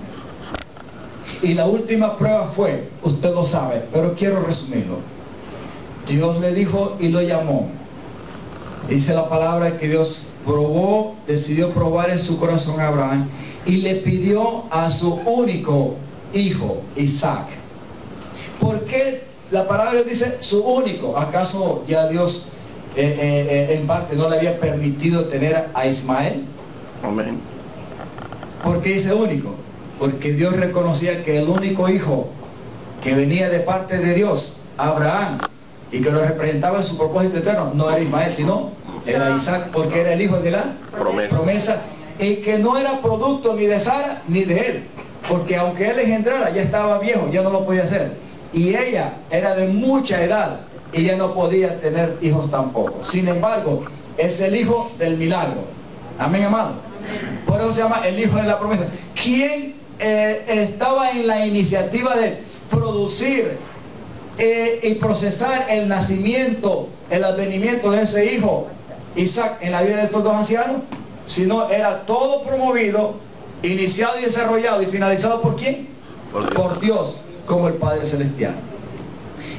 Y la última prueba fue, usted lo sabe, pero quiero resumirlo. Dios le dijo y lo llamó. Dice la palabra que Dios probó, decidió probar en su corazón a Abraham y le pidió a su único hijo, Isaac. ¿Por qué la palabra dice su único? ¿Acaso ya Dios en parte no le había permitido tener a Ismael? Amén. ¿Por qué dice único? Porque Dios reconocía que el único hijo que venía de parte de Dios, Abraham, y que lo representaba en su propósito eterno, no era Ismael, sino era Isaac, porque era el hijo de la promesa, y que no era producto ni de Sara ni de él, porque aunque él engendrara, ya estaba viejo, ya no lo podía hacer, y ella era de mucha edad y ya no podía tener hijos tampoco. Sin embargo, es el hijo del milagro. Amén, amado. Por eso se llama el hijo de la promesa. ¿Quién estaba en la iniciativa de producir y procesar el nacimiento, el advenimiento de ese hijo, Isaac, en la vida de estos dos ancianos? Si no, era todo promovido, iniciado y desarrollado y finalizado ¿por quién? Por Dios, como el Padre Celestial.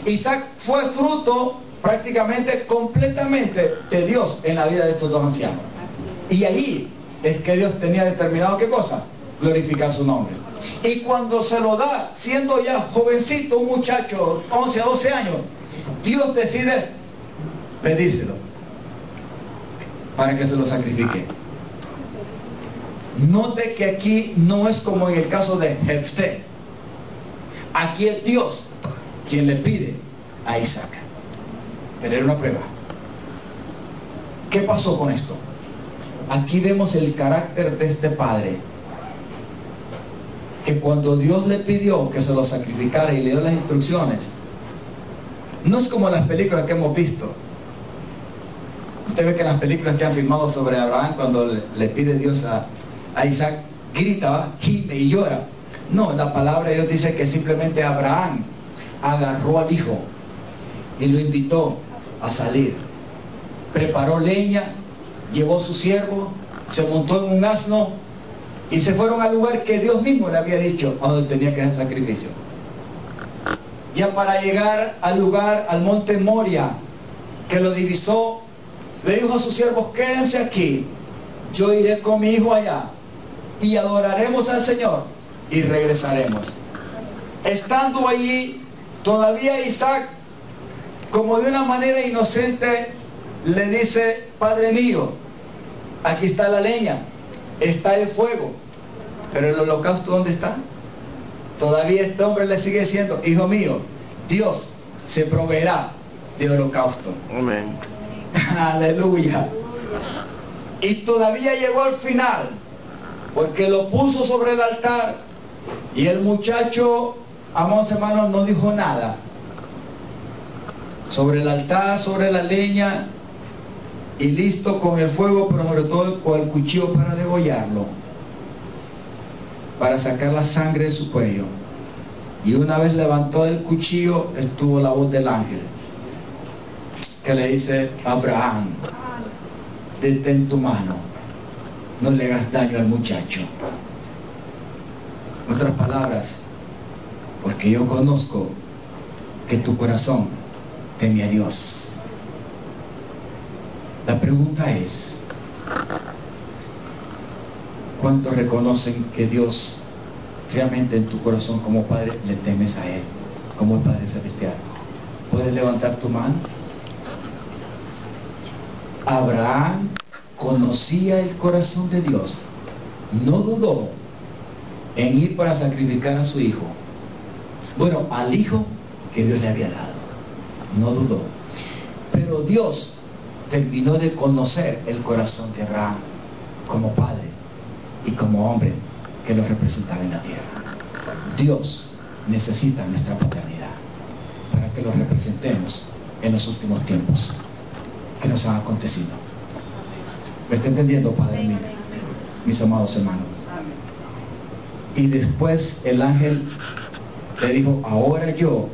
Isaac fue fruto prácticamente, completamente de Dios en la vida de estos dos ancianos. Y ahí es que Dios tenía determinado ¿qué cosa? Glorificar su nombre. Y cuando se lo da, siendo ya jovencito, un muchacho, 11 a 12 años, Dios decide pedírselo para que se lo sacrifique. Note que aquí no es como en el caso de Jefté. Aquí es Dios quien le pide a Isaac. Pero era una prueba. ¿Qué pasó con esto? Aquí vemos el carácter de este padre, que cuando Dios le pidió que se lo sacrificara y le dio las instrucciones, no es como las películas que hemos visto. Usted ve que en las películas que han filmado sobre Abraham, cuando le pide Dios a Isaac, grita, gime y llora. No, la palabra de Dios dice que simplemente Abraham agarró al hijo y lo invitó a salir. Preparó leña, llevó su siervo, se montó en un asno y se fueron al lugar que Dios mismo le había dicho a donde tenía que hacer sacrificio. Ya para llegar al lugar, al monte Moria, que lo divisó, le dijo a sus siervos: quédense aquí, yo iré con mi hijo allá y adoraremos al Señor y regresaremos. Estando allí, todavía Isaac, como de una manera inocente, le dice: Padre mío, aquí está la leña, está el fuego, pero el holocausto ¿dónde está? Todavía este hombre le sigue diciendo: hijo mío, Dios se proveerá de holocausto. Amén. Aleluya. Y todavía llegó al final, porque lo puso sobre el altar y el muchacho, amados hermanos, no dijo nada. Sobre el altar, sobre la leña, y listo con el fuego, pero sobre todo con el cuchillo para degollarlo, para sacar la sangre de su cuello. Y una vez levantó el cuchillo, estuvo la voz del ángel que le dice: Abraham, detén tu mano. no le hagas daño al muchacho. En otras palabras, porque yo conozco que tu corazón teme a Dios. La pregunta es, ¿cuántos reconocen que Dios realmente en tu corazón como Padre le temes a Él, como el Padre Celestial? ¿Puedes levantar tu mano? Abraham conocía el corazón de Dios. No dudó en ir para sacrificar a su hijo. Bueno, al hijo que Dios le había dado. No dudó. Pero Dios terminó de conocer el corazón de Abraham como padre y como hombre que lo representaba en la tierra. Dios necesita nuestra paternidad para que lo representemos en los últimos tiempos que nos han acontecido. ¿Me está entendiendo, Padre mío? Mis amados hermanos. Y después el ángel le dijo, ahora yo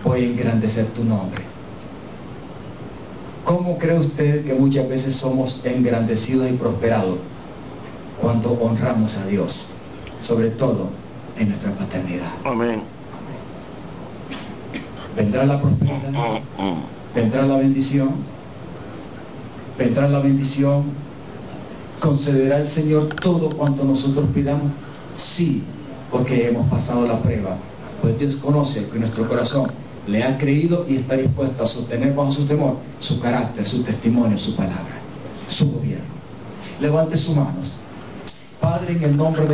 voy a engrandecer tu nombre. ¿Cómo cree usted que muchas veces somos engrandecidos y prosperados? Cuando honramos a Dios, sobre todo en nuestra paternidad. Amén. Vendrá la prosperidad, vendrá la bendición, vendrá la bendición, concederá el Señor todo cuanto nosotros pidamos. Sí, porque hemos pasado la prueba, pues Dios conoce que nuestro corazón le ha creído y está dispuesto a sostener bajo su temor su carácter, su testimonio, su palabra, su gobierno. Levante sus manos. Padre, en el nombre de